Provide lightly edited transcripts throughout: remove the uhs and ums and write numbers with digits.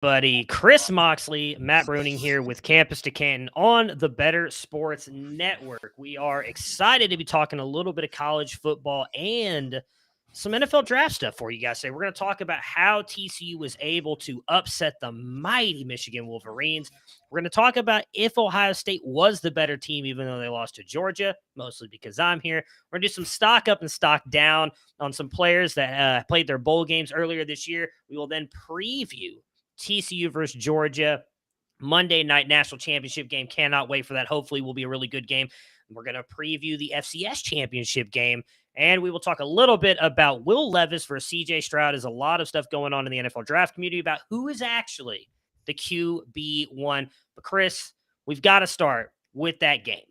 Buddy Chris Moxley, Matt Bruening here with Campus2Canton on the Better Sports Network. We are excited to be talking a little bit of college football and some NFL draft stuff for you guys today. We're going to talk about how TCU was able to upset the mighty Michigan Wolverines. We're going to talk about if Ohio State was the better team, even though they lost to Georgia, mostly because I'm here. We're going to do some stock up and stock down on some players that played their bowl games earlier this year. We will then preview TCU versus Georgia, Monday night national championship game. Cannot wait for that. Hopefully will be a really good game. We're going to preview the FCS championship game, and we will talk a little bit about Will Levis versus CJ Stroud. There's a lot of stuff going on in the NFL draft community about who is actually the QB1. But Chris, we've got to start with that game.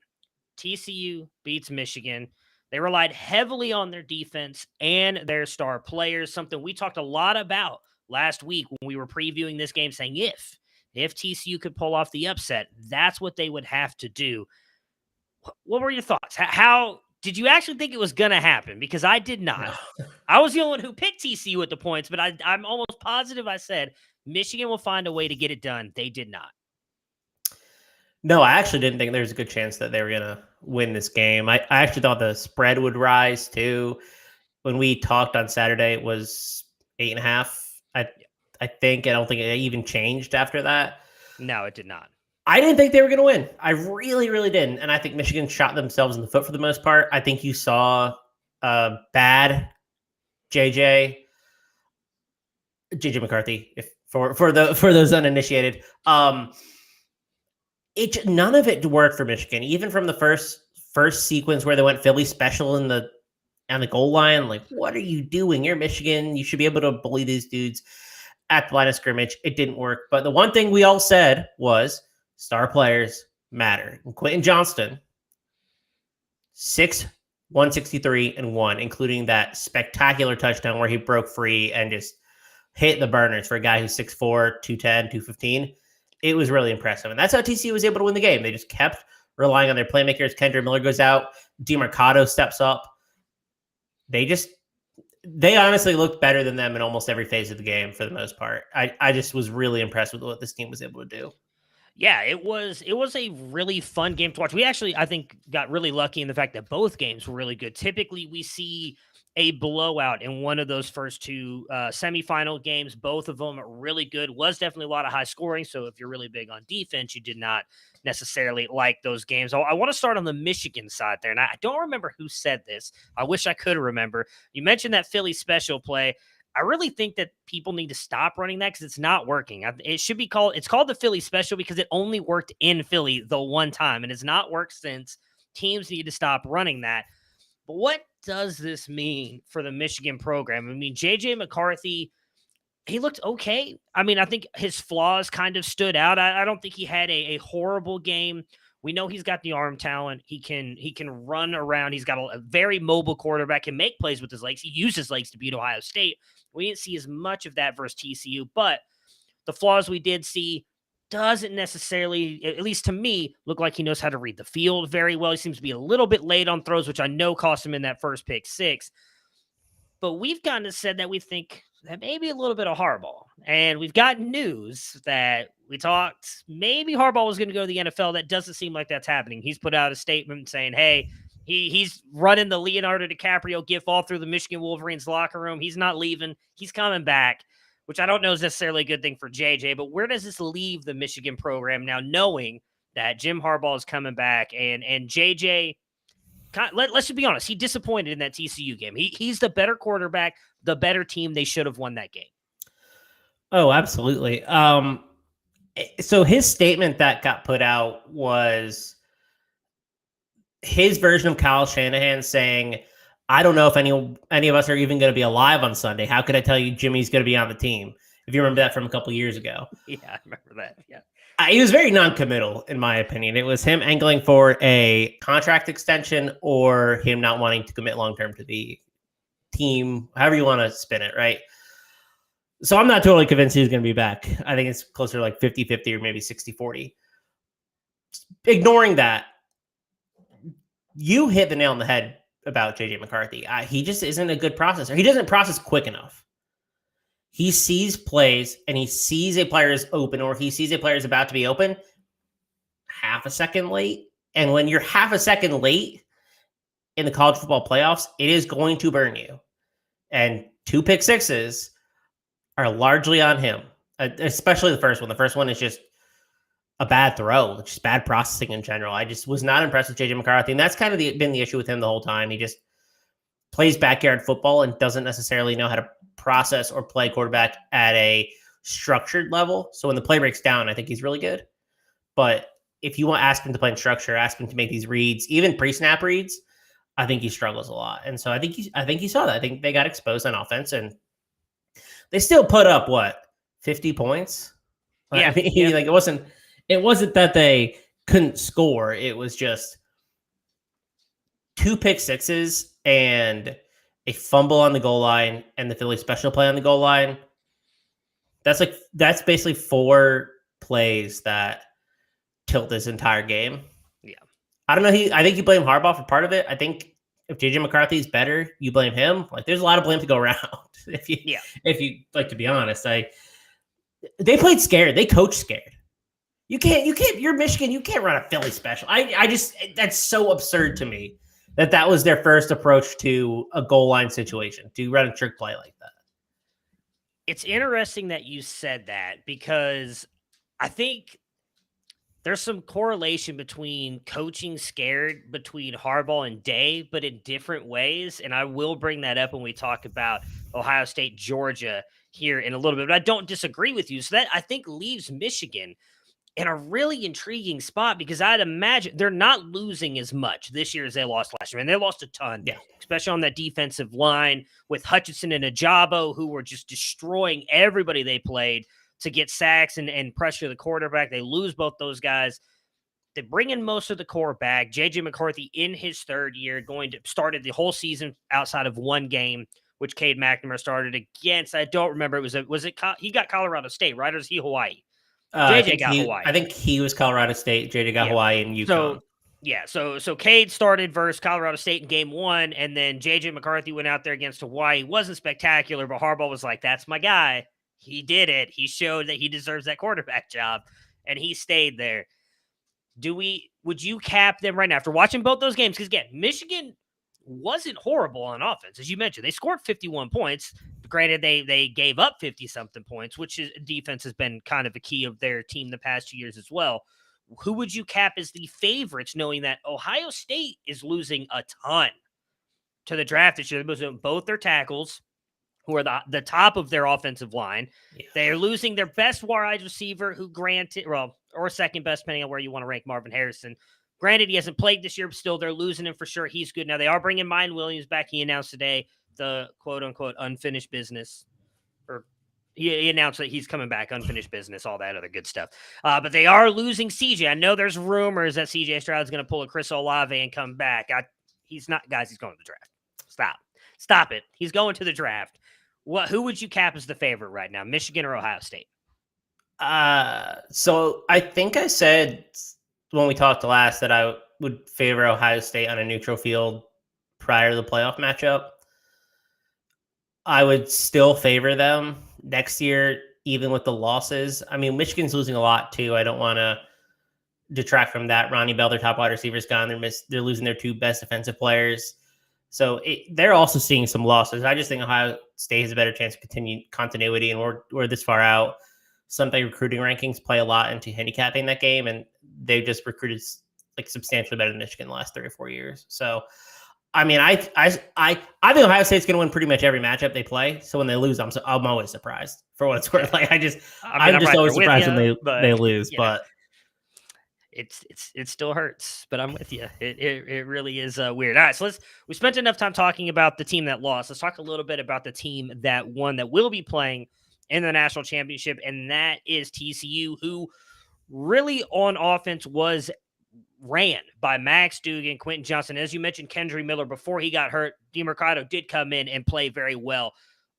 TCU beats Michigan. They relied heavily on their defense and their star players, something we talked a lot about last week when we were previewing this game, saying if TCU could pull off the upset, that's what they would have to do. What were your thoughts? How did you actually think it was going to happen? Because I did not. No. I was the only one who picked TCU at the points, but I'm almost positive I said Michigan will find a way to get it done. They did not. No, I actually didn't think there was a good chance that they were going to win this game. I actually thought the spread would rise too. When we talked on Saturday, it was 8.5. I think. I don't think it even changed after that. No, it did not. I didn't think they were going to win. I really, really didn't. And I think Michigan shot themselves in the foot for the most part. I think you saw bad JJ McCarthy, for those uninitiated. None of it worked for Michigan, even from the first sequence where they went Philly special on the goal line. Like, what are you doing? You're Michigan. You should be able to bully these dudes at the line of scrimmage. It didn't work. But the one thing we all said was star players matter. And Quentin Johnston, 163-1, including that spectacular touchdown where he broke free and just hit the burners for a guy who's 6'4", 210, 215. It was really impressive. And that's how TCU was able to win the game. They just kept relying on their playmakers. Kendra Miller goes out. DeMarcado steps up. They honestly looked better than them in almost every phase of the game for the most part. I just was really impressed with what this team was able to do. Yeah, it was a really fun game to watch. We actually, I think, got really lucky in the fact that both games were really good. Typically, we see a blowout in one of those first two semifinal games. Both of them are really good. Was definitely a lot of high scoring. So if you're really big on defense, you did not necessarily like those games. I want to start on the Michigan side there. And I don't remember who said this. I wish I could remember. You mentioned that Philly special play. I really think that people need to stop running that because it's not working. It should be called, it's called the Philly special because it only worked in Philly the one time and it's not worked since. Teams need to stop running that. But what does this mean for the Michigan program? I mean, JJ McCarthy, he looked okay. I mean, I think his flaws kind of stood out. I don't think he had a horrible game. We know he's got the arm talent. He can run around. He's got a very mobile quarterback, can make plays with his legs. He used his legs to beat Ohio State. We didn't see as much of that versus TCU, but the flaws we did see doesn't necessarily, at least to me, look like he knows how to read the field very well. He seems to be a little bit late on throws, which I know cost him in that first pick six. But we've kind of said that we think that maybe a little bit of Harbaugh. And we've got news that we talked maybe Harbaugh was going to go to the NFL. That doesn't seem like that's happening. He's put out a statement saying, hey, he's running the Leonardo DiCaprio gif all through the Michigan Wolverines locker room. He's not leaving. He's coming back, which I don't know is necessarily a good thing for JJ. But where does this leave the Michigan program now, knowing that Jim Harbaugh is coming back and JJ, let's just be honest, he disappointed in that TCU game. He's the better quarterback, the better team. They should have won that game. Oh, absolutely. So his statement that got put out was his version of Kyle Shanahan saying, I don't know if any of us are even going to be alive on Sunday. How could I tell you Jimmy's going to be on the team? If you remember that from a couple of years ago. Yeah, I remember that. Yeah. He was very non-committal, in my opinion. It was him angling for a contract extension or him not wanting to commit long-term to the team, however you want to spin it, right? So I'm not totally convinced he's going to be back. I think it's closer to like 50-50 or maybe 60-40. Ignoring that, you hit the nail on the head about JJ McCarthy. He just isn't a good processor. He doesn't process quick enough. he sees plays and he sees a player is open or he sees a player is about to be open half a second late. And when you're half a second late in the college football playoffs, it is going to burn you. And 2 pick sixes are largely on him, especially the first one. The first one is just a bad throw, just bad processing in general. I just was not impressed with JJ McCarthy. And that's kind of been the issue with him the whole time. He just plays backyard football and doesn't necessarily know how to process or play quarterback at a structured level. So when the play breaks down, I think he's really good. But if you want to ask him to play in structure, ask him to make these reads, even pre-snap reads, I think he struggles a lot. And so I think you saw that. I think they got exposed on offense, and they still put up 50 points. Yeah, I mean, like it wasn't that they couldn't score. It was just 2 pick sixes and a fumble on the goal line and the Philly special play on the goal line. That's basically 4 plays that tilt this entire game. Yeah. I don't know. I think you blame Harbaugh for part of it. I think if JJ McCarthy is better, you blame him. Like, there's a lot of blame to go around. If you like to be honest, they played scared. They coached scared. You can't. You're Michigan. You can't run a Philly special. I just that's so absurd to me that was their first approach to a goal line situation, to run a trick play like that. It's interesting that you said that, because I think there's some correlation between coaching scared between Harbaugh and Day, but in different ways. And I will bring that up when we talk about Ohio State, Georgia here in a little bit. But I don't disagree with you. So that, I think, leaves Michigan in a really intriguing spot, because I'd imagine they're not losing as much this year as they lost last year. And they lost a ton, especially on that defensive line with Hutchinson and Ajabo, who were just destroying everybody they played to get sacks and pressure the quarterback. They lose both those guys. They bring in most of the core back. JJ McCarthy in his 3rd year, started the whole season outside of one game, which Cade McNamara started against. I don't remember. He got Colorado State, right? Or was he Hawaii? JJ got Hawaii. I think he was Colorado State. JJ got Hawaii and UConn. So Cade started versus Colorado State in game 1, and then JJ McCarthy went out there against Hawaii. It wasn't spectacular, but Harbaugh was like, that's my guy. He did it. He showed that he deserves that quarterback job, and he stayed there. Would you cap them right now after watching both those games? Because, again, Michigan wasn't horrible on offense. As you mentioned, they scored 51 points. Granted, they gave up 50-something points, which is defense has been kind of a key of their team the past 2 years as well. Who would you cap as the favorites, knowing that Ohio State is losing a ton to the draft this year? They're losing both their tackles, who are the top of their offensive line. Yeah. They are losing their best wide receiver, or second best, depending on where you want to rank Marvin Harrison. Granted, he hasn't played this year, but still, they're losing him for sure. He's good. Now, they are bringing Mine Williams back. He announced today the quote-unquote unfinished business, or he announced that he's coming back, unfinished business, all that other good stuff. But they are losing CJ. I know there's rumors that CJ Stroud's going to pull a Chris Olave and come back. He's not, guys, he's going to the draft. Stop it. He's going to the draft. Who would you cap as the favorite right now, Michigan or Ohio State? So I think I said when we talked last that I would favor Ohio State on a neutral field prior to the playoff matchup. I would still favor them next year, even with the losses. I mean, Michigan's losing a lot too. I don't want to detract from that. Ronnie Bell, their top wide receiver, is gone. They're losing their 2 best defensive players. So they're also seeing some losses. I just think Ohio State has a better chance of continuity, and we're this far out. Some big recruiting rankings play a lot into handicapping that game, and they've just recruited like substantially better than Michigan the last 3 or 4 years. So, I mean, I think Ohio State's going to win pretty much every matchup they play. So when they lose, I'm always surprised for what it's worth. Like I'm just always surprised when they lose, but. It still hurts, but I'm with you. It really is weird. All right, so we spent enough time talking about the team that lost. Let's talk a little bit about the team that won, that will be playing in the national championship, and that is TCU, who really on offense was ran by Max Duggan, Quentin Johnson. As you mentioned, Kendry Miller, before he got hurt, DeMercado did come in and play very well.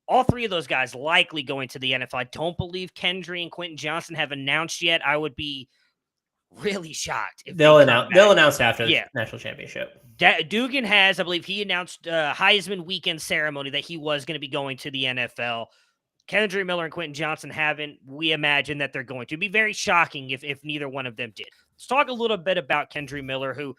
All 3 of those guys likely going to the NFL. I don't believe Kendry and Quentin Johnson have announced yet. I would be really shocked if they'll announce after the national championship. Duggan has, I belive he announced Heisman weekend ceremony that he was going to be going to the NFL. Kendry Miller and Quentin Johnson haven't. We imagine that they're going to. Be very shocking if neither one of them did. Let's talk a little bit about Kendry Miller, who,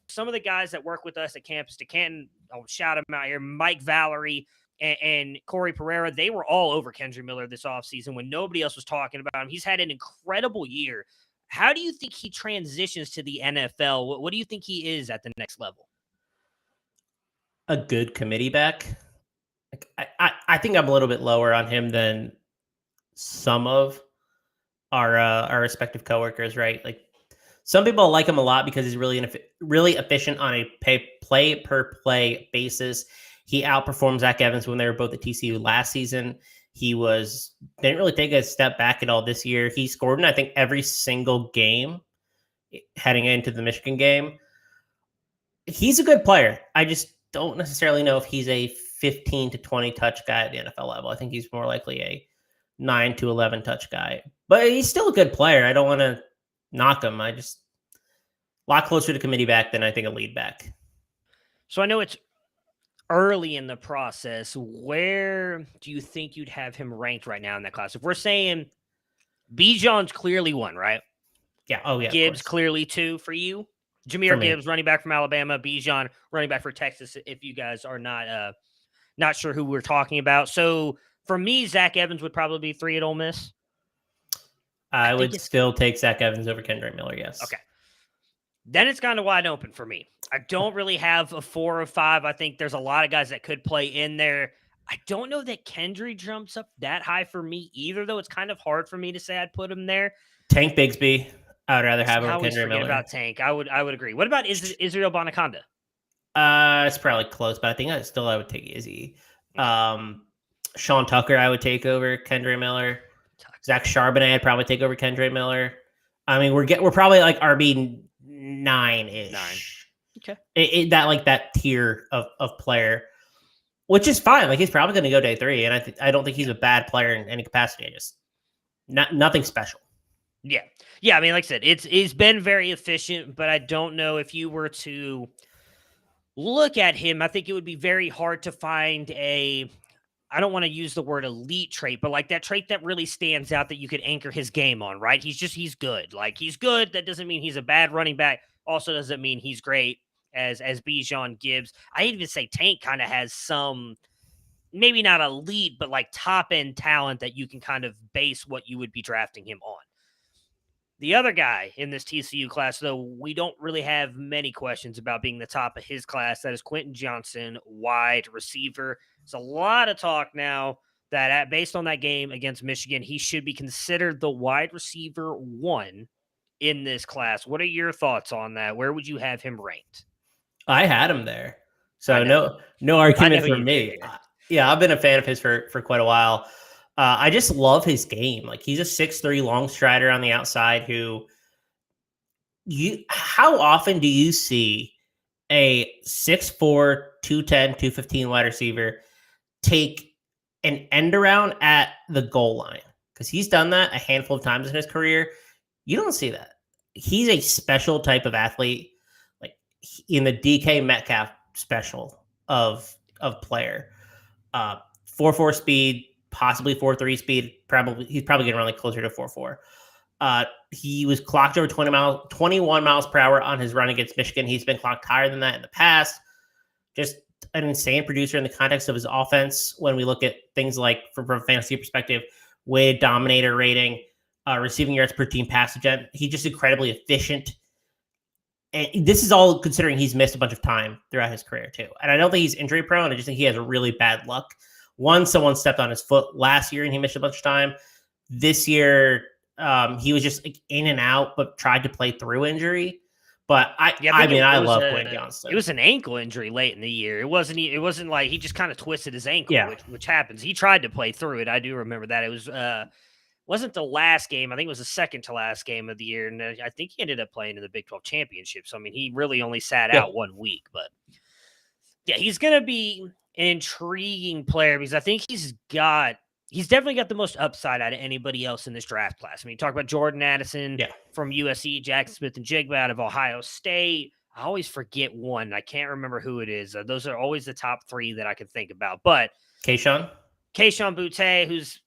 some of the guys that work with us at Campus2Canton, I'll shout them out here, Mike Valerie and Corey Pereira, they were all over Kendry Miller this offseason when nobody else was talking about him. He's had an incredible year. How do you think he transitions to the NFL? What do you think he is at the next level? A good committee back. I think I'm a little bit lower on him than some of our respective coworkers, right? Like some people like him a lot because he's really efficient on a play per play basis. He outperformed Zach Evans when they were both at TCU last season. Didn't really take a step back at all this year. He scored in, I think, every single game heading into the Michigan game. He's a good player. I just don't necessarily know if he's a 15 to 20 touch guy at the NFL level. I think he's more likely a 9 to 11 touch guy, but he's still a good player. I don't want to knock him. A lot closer to committee back than I think a lead back. So I know it's early in the process. Where do you think you'd have him ranked right now in that class? If we're saying Bijan's clearly 1, right? Yeah. Oh yeah. Gibbs clearly 2 for you. Jahmyr Gibbs, running back from Alabama. Bijan, running back for Texas. If you guys are not sure who we're talking about. So for me, Zach Evans would probably be 3 at Ole Miss. I would still take Zach Evans over Kendry Miller, yes. Okay. Then it's kind of wide open for me. I don't really have a 4 or 5. I think there's a lot of guys that could play in there. I don't know that Kendry jumps up that high for me either, though. It's kind of hard for me to say I'd put him there. Tank Bigsby, I would rather have over Kendry Miller. About Tank. I would agree. What about Israel Bonaconda? It's probably close, but I think I would take Izzy. Sean Tucker, I would take over Kendry Miller. Zach Charbonnet, I'd probably take over Kendry Miller. I mean, we're probably like RB 9-ish. 9. Okay. That tier of player, which is fine. Like he's probably going to go day 3, and I don't think he's a bad player in any capacity. Nothing special. Yeah. I mean, like I said, it's been very efficient, but I don't know if you were to look at him. I think it would be very hard to find I don't want to use the word elite trait, but like that trait that really stands out that you could anchor his game on, right? He's good. Like he's good. That doesn't mean he's a bad running back. Also doesn't mean he's great as Bijan Gibbs. I even say Tank kind of has some, maybe not elite, but like top end talent that you can kind of base what you would be drafting him on. The other guy in this TCU class, though, we don't really have many questions about being the top of his class. That is Quentin Johnson, wide receiver. There's a lot of talk now that based on that game against Michigan, he should be considered the wide receiver 1 in this class. What are your thoughts on that? Where would you have him ranked? I had him there. So no argument from me. Yeah, I've been a fan of his for quite a while. I just love his game. Like he's a 6'3" long strider on the outside how often do you see a 6'4", 210, 215 wide receiver take an end around at the goal line? Because he's done that a handful of times in his career. You don't see that. He's a special type of athlete, like in the DK Metcalf special of player. 4.4 speed, possibly 4.3 speed. He's probably going to run like closer to 4.4. He was clocked over 21 miles per hour on his run against Michigan. He's been clocked higher than that in the past. Just an insane producer in the context of his offense. When we look at things like from a fantasy perspective, weighted dominator rating, receiving yards per team passage, he's just incredibly efficient. And this is all considering he's missed a bunch of time throughout his career too. And I don't think he's injury prone. I just think he has really bad luck. Someone stepped on his foot last year and he missed a bunch of time. This year, he was just like in and out, but tried to play through injury. But I love Quentin Johnson. It was an ankle injury late in the year. It wasn't like he just kind of twisted his ankle, which happens. He tried to play through it. I do remember that. It was wasn't the last game. I think it was the second to last game of the year, and I think he ended up playing in the Big 12 championship. So I mean, he really only sat out 1 week. But yeah, he's gonna be an intriguing player because I think he's definitely got the most upside out of anybody else in this draft class. I mean, you talk about Jordan Addison from USC, Jackson Smith and Jigba out of Ohio State. I always forget one. I can't remember who it is. Those are always the top 3 that I can think about. But Kayshon Boutte, who's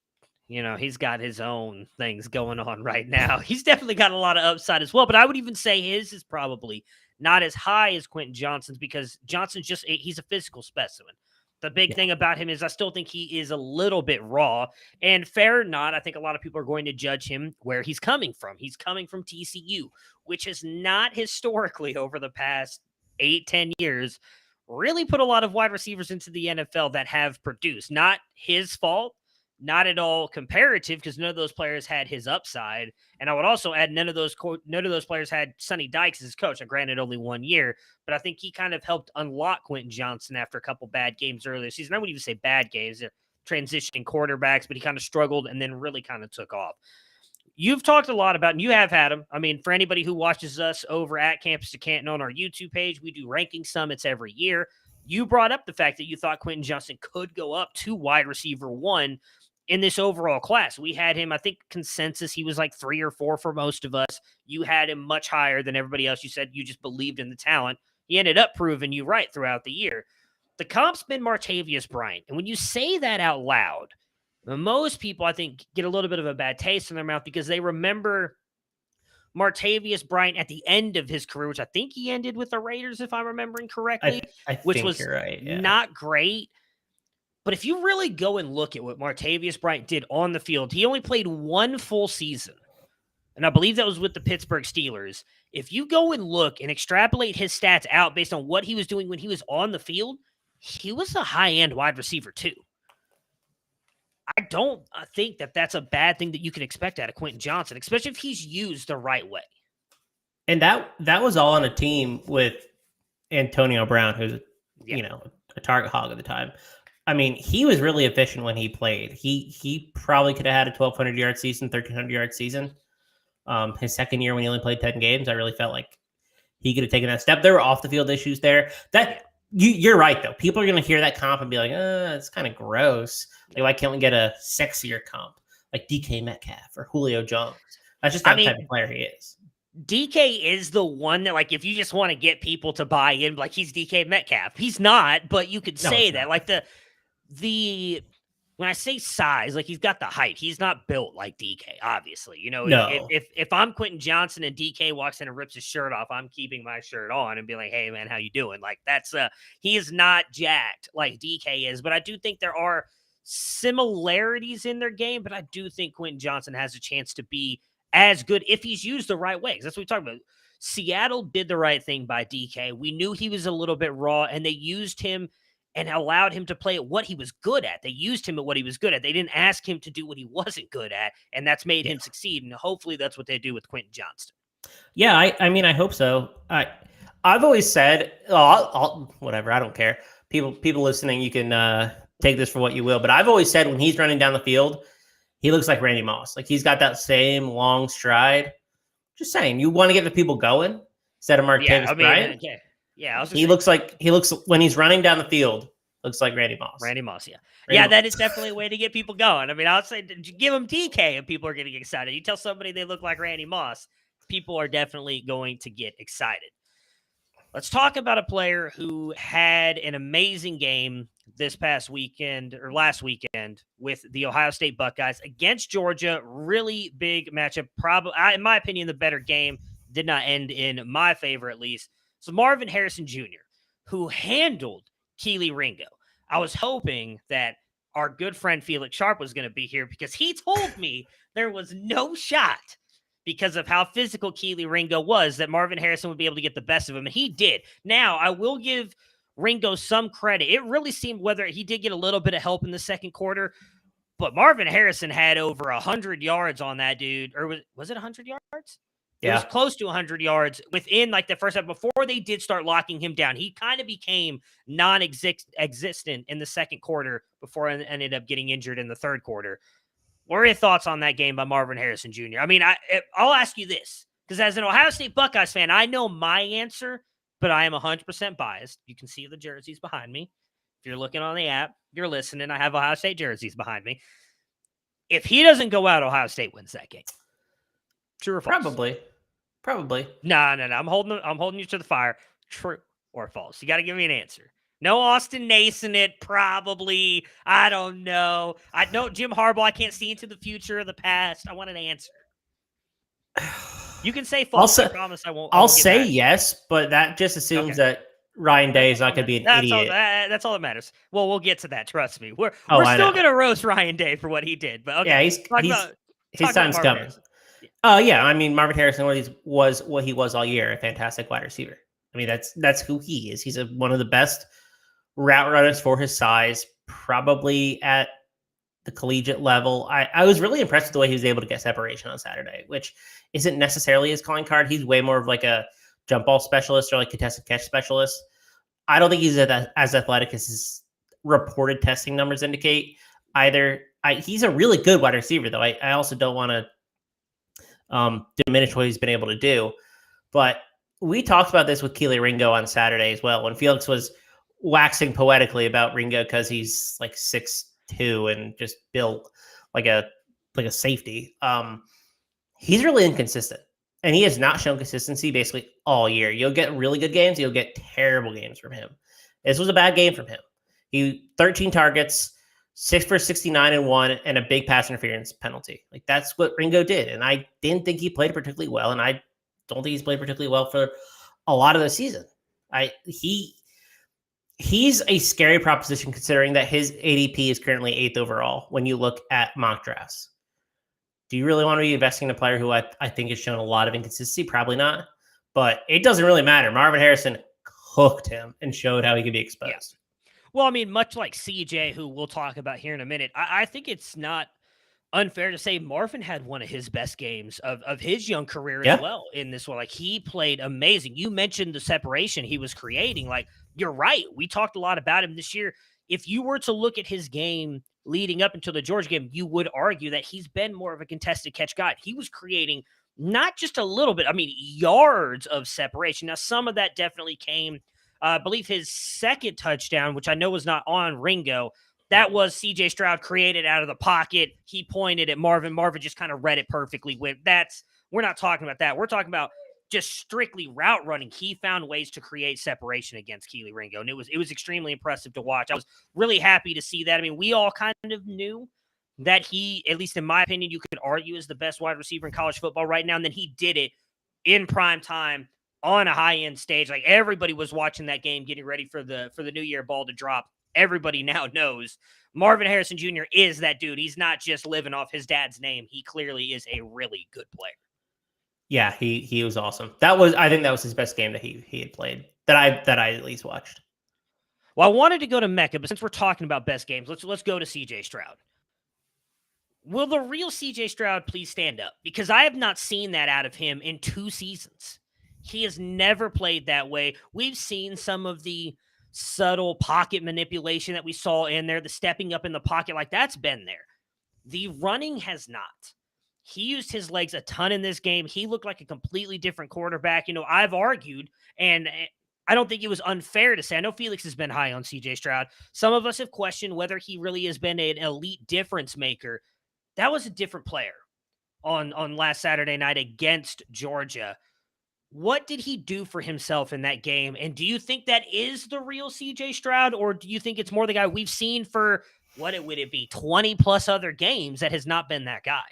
he's got his own things going on right now. He's definitely got a lot of upside as well, but I would even say his is probably not as high as Quentin Johnson's because Johnson's he's a physical specimen. The big thing about him is I still think he is a little bit raw. And fair or not, I think a lot of people are going to judge him where he's coming from. He's coming from TCU, which has not historically over the past 8-10 years really put a lot of wide receivers into the NFL that have produced. Not his fault, not at all comparative because none of those players had his upside. And I would also add none of those players had Sonny Dykes as his coach. And granted, only 1 year, but I think he kind of helped unlock Quentin Johnson after a couple bad games earlier this season. I wouldn't even say bad games, transitioning quarterbacks, but he kind of struggled and then really kind of took off. You've talked a lot about, and you have had him. I mean, for anybody who watches us over at Campus2Canton on our YouTube page, we do ranking summits every year. You brought up the fact that you thought Quentin Johnson could go up to wide receiver 1 in this overall class. We had him, I think, consensus, he was like 3 or 4 for most of us. You had him much higher than everybody else. You said you just believed in the talent. He ended up proving you right throughout the year. The comp's been Martavius Bryant. And when you say that out loud, most people, I think, get a little bit of a bad taste in their mouth because they remember Martavius Bryant at the end of his career, which I think he ended with the Raiders, if I'm remembering correctly, which was right, not great. But if you really go and look at what Martavius Bryant did on the field, he only played 1 full season. And I believe that was with the Pittsburgh Steelers. If you go and look and extrapolate his stats out based on what he was doing when he was on the field, he was a high-end wide receiver too. I don't think that that's a bad thing that you can expect out of Quentin Johnson, especially if he's used the right way. And that was all on a team with Antonio Brown, who's a target hog at the time. I mean, he was really efficient when he played. He probably could have had a 1,200-yard season, 1,300-yard season. His second year when he only played 10 games, I really felt like he could have taken that step. There were off-the-field issues there. You're right, though. People are going to hear that comp and be like, it's kind of gross. Like, why can't we get a sexier comp like DK Metcalf or Julio Jones? That's just that type of player he is. DK is the one that, like, if you just want to get people to buy in, like, he's DK Metcalf. He's not, but you could say that. Like, when I say size, like, he's got the height. He's not built like DK, obviously. If I'm Quentin Johnson and DK walks in and rips his shirt off, I'm keeping my shirt on and be like, hey, man, how you doing? Like, he is not jacked like DK is, but I do think there are similarities in their game, but I do think Quentin Johnson has a chance to be as good if he's used the right way. That's what we talked about. Seattle did the right thing by DK. We knew he was a little bit raw, and they used him and allowed him to play at what he was good at. They used him at what he was good at. They didn't ask him to do what he wasn't good at, and that's made him succeed. And hopefully that's what they do with Quentin Johnston. Yeah, I mean, I hope so. I've always said, whatever, I don't care. People listening, you can take this for what you will, but I've always said when he's running down the field, he looks like Randy Moss. Like, he's got that same long stride. Just saying, you want to get the people going instead of Martavius Bryant. Yeah, he looks when he's running down the field, looks like Randy Moss. Randy Moss, yeah. That is definitely a way to get people going. I mean, I'll say give them DK and people are getting excited. You tell somebody they look like Randy Moss, people are definitely going to get excited. Let's talk about a player who had an amazing game this past weekend or last weekend with the Ohio State Buckeyes against Georgia. Really big matchup. Probably, in my opinion, the better game. Did not end in my favor, at least. So Marvin Harrison Jr., who handled Keely Ringo. I was hoping that our good friend Felix Sharp was going to be here because he told me there was no shot because of how physical Keely Ringo was that Marvin Harrison would be able to get the best of him, and he did. Now, I will give Ringo some credit. It really seemed whether he did get a little bit of help in the second quarter, but Marvin Harrison had over 100 yards on that dude. Or was it 100 yards? It was close to 100 yards within like the first half. Before they did start locking him down, he kind of became non-existent in the second quarter before he ended up getting injured in the third quarter. What are your thoughts on that game by Marvin Harrison Jr.? I mean, I'll ask you this, because as an Ohio State Buckeyes fan, I know my answer, but I am 100% biased. You can see the jerseys behind me. If you're looking on the app, you're listening, I have Ohio State jerseys behind me. If he doesn't go out, Ohio State wins that game. True or false? Probably. No. I'm holding you to the fire. True or false? You got to give me an answer. No Austin Naismith, probably. I don't know. I know Jim Harbaugh. I can't see into the future or the past. I want an answer. You can say false. I promise I won't. I I'll won't get say mad. yes, but that just assumes Okay. that Ryan Day is not going to be an idiot. That's all that matters. Well, we'll get to that. Trust me. We're I still know. gonna roast Ryan Day for what he did. But okay, Yeah, his time's Marvin coming. Harrison. Yeah. I mean, Marvin Harrison was what he was all year, a fantastic wide receiver. I mean, that's who he is. He's one of the best route runners for his size, probably at the collegiate level. I was really impressed with the way he was able to get separation on Saturday, which isn't necessarily his calling card. He's way more of like a jump ball specialist or like contested catch specialist. I don't think he's as athletic as his reported testing numbers indicate either. He's a really good wide receiver, though. I also don't want to diminish what he's been able to do. But we talked about this with Keely Ringo on Saturday as well, when Felix was waxing poetically about Ringo because he's like 6'2" and just built like a safety. He's really inconsistent, and he has not shown consistency basically all year. You'll get really good games, you'll get terrible games from him. This was a bad game from him. He 13 targets, 6 for 69 and 1, and a big pass interference penalty. Like, that's what Ringo did, and I didn't think he played particularly well, and I don't think he's played particularly well for a lot of the season. He's a scary proposition considering that his ADP is currently 8th overall when you look at mock drafts. Do you really want to be investing in a player who I think has shown a lot of inconsistency? Probably not. But it doesn't really matter. Marvin Harrison cooked him and showed how he could be exposed. Yeah. Well, I mean, much like CJ, who we'll talk about here in a minute, I think it's not unfair to say Marvin had one of his best games of his young career as well in this one. Like, he played amazing. You mentioned the separation he was creating. Like, you're right. We talked a lot about him this year. If you were to look at his game leading up until the Georgia game, you would argue that he's been more of a contested catch guy. He was creating not just a little bit, I mean, yards of separation. Now, some of that definitely came, I believe his second touchdown, which I know was not on Ringo, that was CJ Stroud created out of the pocket. He pointed at Marvin. Marvin just kind of read it perfectly. We're not talking about that. We're talking about just strictly route running. He found ways to create separation against Keely Ringo, and it was extremely impressive to watch. I was really happy to see that. I mean, we all kind of knew that he, at least in my opinion, you could argue is the best wide receiver in college football right now, and then he did it in prime time on a high-end stage. Like, everybody was watching that game, getting ready for the New Year ball to drop. Everybody now knows Marvin Harrison Jr. is that dude. He's not just living off his dad's name. He clearly is a really good player. Yeah, he was awesome. I think that was his best game that he had played that I at least watched. Well, I wanted to go to Mecca, but since we're talking about best games, let's go to CJ Stroud. Will the real CJ Stroud please stand up? Because I have not seen that out of him in 2 seasons. He has never played that way. We've seen some of the subtle pocket manipulation that we saw in there, the stepping up in the pocket, like, that's been there. The running has not. He used his legs a ton in this game. He looked like a completely different quarterback. You know, I've argued, and I don't think it was unfair to say, I know Felix has been high on CJ Stroud. Some of us have questioned whether he really has been an elite difference maker. That was a different player on last Saturday night against Georgia. What did he do for himself in that game? And do you think that is the real CJ Stroud, or do you think it's more the guy we've seen for, what would it be, 20 plus other games that has not been that guy?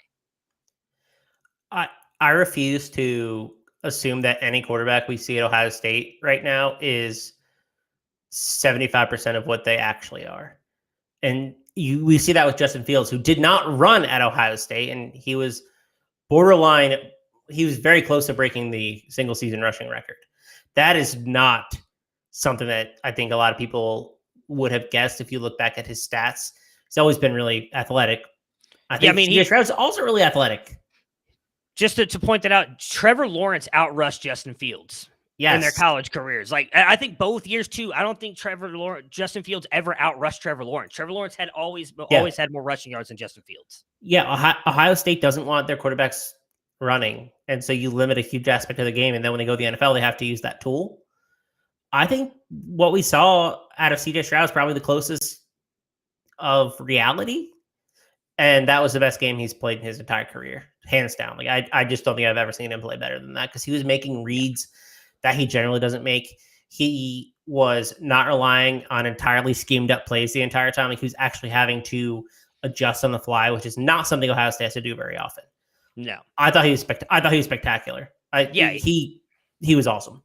I refuse to assume that any quarterback we see at Ohio State right now is 75% of what they actually are. And we see that with Justin Fields, who did not run at Ohio State, and he was borderline. He was very close to breaking the single season rushing record. That is not something that I think a lot of people would have guessed if you look back at his stats. He's always been really athletic. I think CJ Stroud's also really athletic. Just to point that out, Trevor Lawrence outrushed Justin Fields in their college careers. Like, I think both years too. I don't think Justin Fields ever outrushed Trevor Lawrence. Trevor Lawrence had always had more rushing yards than Justin Fields. Yeah, Ohio State doesn't want their quarterbacks running, and so you limit a huge aspect of the game. And then when they go to the NFL, they have to use that tool. I think what we saw out of CJ Stroud is probably the closest of reality. And that was the best game he's played in his entire career, hands down. Like, I just don't think I've ever seen him play better than that, because he was making reads that he generally doesn't make. He was not relying on entirely schemed up plays the entire time. Like he was actually having to adjust on the fly, which is not something Ohio State has to do very often. No. I thought he was spectacular. He was awesome.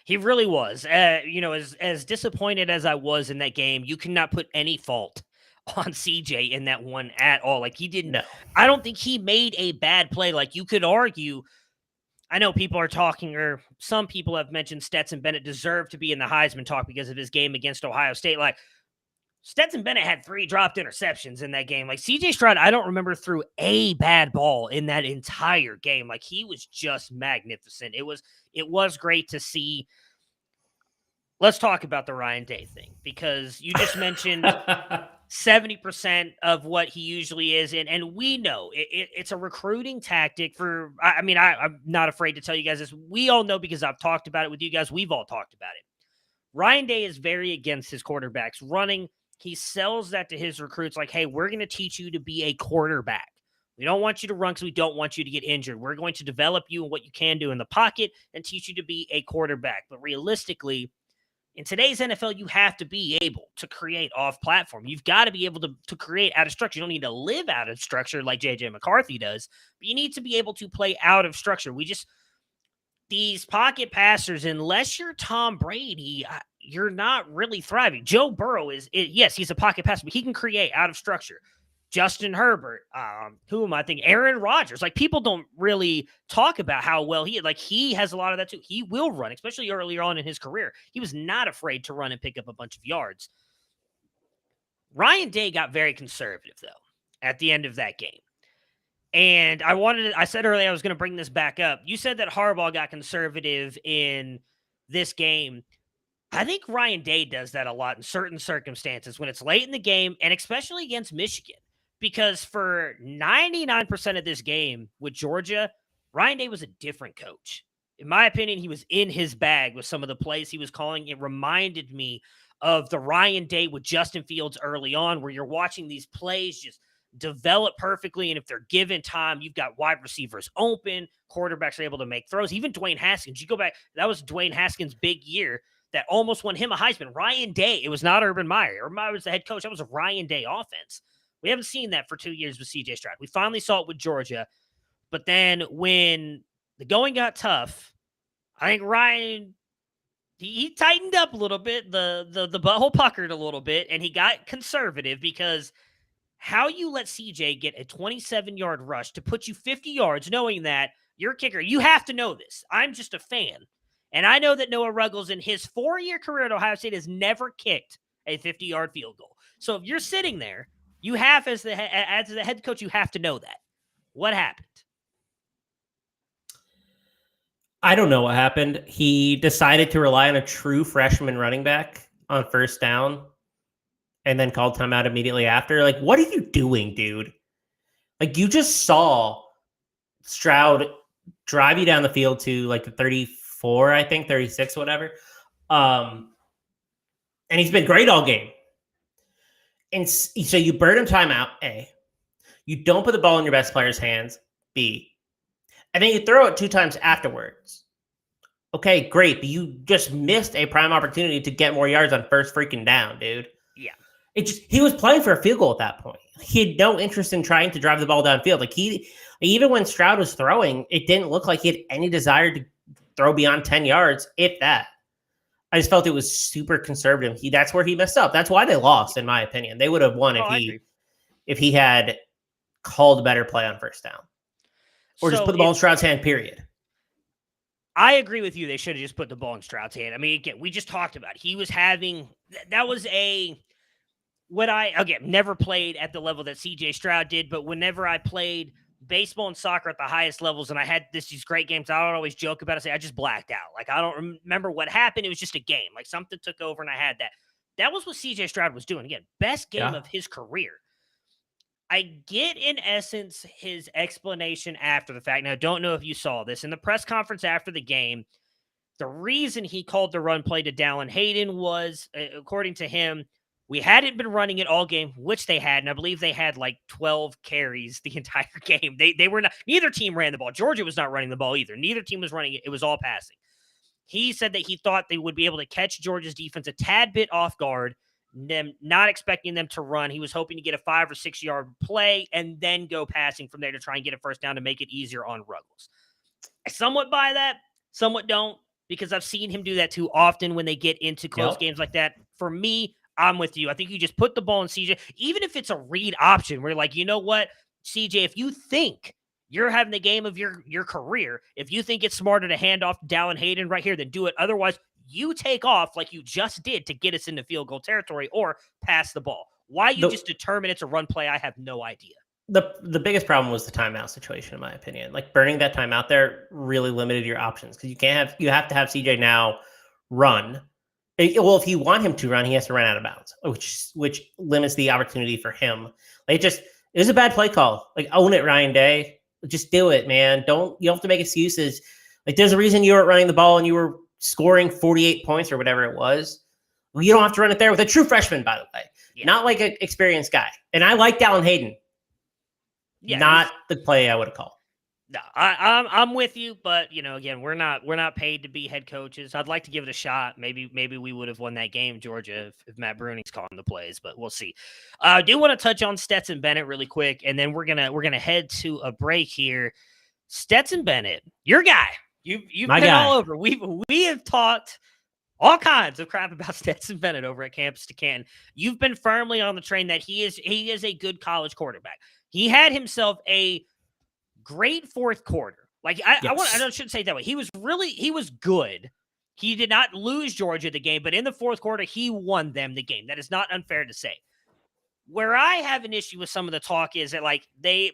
He really was. As disappointed as I was in that game, you cannot put any fault on CJ in that one at all. Like he didn't. No. I don't think he made a bad play. Like you could argue. I know people are talking, or some people have mentioned Stetson Bennett deserved to be in the Heisman talk because of his game against Ohio State. Like Stetson Bennett had 3 dropped interceptions in that game. Like CJ Stroud, I don't remember threw a bad ball in that entire game. Like he was just magnificent. It was great to see. Let's talk about the Ryan Day thing, because you just mentioned 70% of what he usually is in. And we know it's a recruiting tactic for, I'm not afraid to tell you guys this. We all know because I've talked about it with you guys. We've all talked about it. Ryan Day is very against his quarterbacks running. He sells that to his recruits like, hey, we're going to teach you to be a quarterback. We don't want you to run because we don't want you to get injured. We're going to develop you and what you can do in the pocket and teach you to be a quarterback. But realistically, in today's NFL, you have to be able to create off platform. You've got to be able to create out of structure. You don't need to live out of structure like JJ McCarthy does, but you need to be able to play out of structure. These pocket passers, unless you're Tom Brady, you're not really thriving. Joe Burrow yes, he's a pocket passer, but he can create out of structure. Justin Herbert, who am I thinking? Aaron Rodgers. Like people don't really talk about how well he has a lot of that too. He will run, especially earlier on in his career. He was not afraid to run and pick up a bunch of yards. Ryan Day got very conservative though at the end of that game. And I said earlier I was going to bring this back up. You said that Harbaugh got conservative in this game. I think Ryan Day does that a lot in certain circumstances when it's late in the game, and especially against Michigan. Because for 99% of this game with Georgia, Ryan Day was a different coach. In my opinion, he was in his bag with some of the plays he was calling. It reminded me of the Ryan Day with Justin Fields early on, where you're watching these plays just develop perfectly, and if they're given time, you've got wide receivers open, quarterbacks are able to make throws. Even Dwayne Haskins, you go back, that was Dwayne Haskins' big year that almost won him a Heisman. Ryan Day, it was not Urban Meyer. Urban Meyer was the head coach. That was a Ryan Day offense. We haven't seen that for 2 years with CJ Stroud. We finally saw it with Georgia, but then when the going got tough, I think Ryan, he tightened up a little bit, the butthole puckered a little bit, and he got conservative, because how you let CJ get a 27-yard rush to put you 50 yards, knowing that your kicker, you have to know this. I'm just a fan. And I know that Noah Ruggles in his 4-year career at Ohio State has never kicked a 50-yard field goal. So if you're sitting there, you have, as the head coach, you have to know that. What happened? I don't know what happened. He decided to rely on a true freshman running back on first down and then called timeout immediately after. Like, what are you doing, dude? Like, you just saw Stroud drive you down the field to like the 34, I think, 36, whatever. And he's been great all game. And so you burn him timeout, A. You don't put the ball in your best player's hands, B. And then you throw it 2 times afterwards. Okay, great. But you just missed a prime opportunity to get more yards on first freaking down, dude. Yeah. He was playing for a field goal at that point. He had no interest in trying to drive the ball downfield. Like even when Stroud was throwing, it didn't look like he had any desire to throw beyond 10 yards, if that. I just felt it was super conservative. That's where he messed up. That's why they lost, in my opinion. They would have won if he had called a better play on first down. Or just put the ball in Stroud's hand, period. I agree with you. They should have just put the ball in Stroud's hand. I mean, again, we just talked about it. He was having – that was never played at the level that CJ Stroud did, but whenever I played baseball and soccer at the highest levels and I had these great games, I would always joke about it, say I just blacked out. Like, I don't remember what happened. It was just a game. Like, something took over and I had that. That was what CJ Stroud was doing. Again, best game of his career. I get, in essence, his explanation after the fact. Now, I don't know if you saw this. In the press conference after the game, the reason he called the run play to Dallin Hayden was, according to him, we hadn't been running it all game, which they had, and I believe they had like 12 carries the entire game. They were not, neither team ran the ball. Georgia was not running the ball either. Neither team was running it. It was all passing. He said that he thought they would be able to catch Georgia's defense a tad bit off guard, them not expecting them to run. He was hoping to get a 5 or 6 yard play and then go passing from there to try and get a first down to make it easier on Ruggles. I somewhat buy that, somewhat don't, because I've seen him do that too often when they get into close games like that. For me, I'm with you. I think you just put the ball in CJ, even if it's a read option where you're like, you know what, CJ, if you think you're having the game of your career, if you think it's smarter to hand off to Dallin Hayden right here, then do it. Otherwise, you take off like you just did to get us into field goal territory or pass the ball. Why you just determine it's a run play, I have no idea. The biggest problem was the timeout situation, in my opinion. Like burning that timeout there really limited your options because you have to have CJ now run. Well, if you want him to run, he has to run out of bounds, which limits the opportunity for him. Like it was a bad play call. Like own it, Ryan Day. Just do it, man. You don't have to make excuses. Like there's a reason you weren't running the ball and you were scoring 48 points or whatever it was. Well, you don't have to run it there with a true freshman, by the way, not like an experienced guy. And I like Dallin Hayden. Yeah, not the play I would have called. No, I'm with you, but again, we're not paid to be head coaches. I'd like to give it a shot. Maybe we would have won that game, Georgia, if Matt Bruening's calling the plays, but we'll see. I do want to touch on Stetson Bennett really quick, and then we're gonna head to a break here. Stetson Bennett, your guy. You've been all over. We have talked all kinds of crap about Stetson Bennett over at Campus2Canton. You've been firmly on the train that he is a good college quarterback. He had himself a great fourth quarter. Like I shouldn't say it that way. He was good. He did not lose Georgia the game, but in the fourth quarter, he won them the game. That is not unfair to say. Where I have an issue with some of the talk is that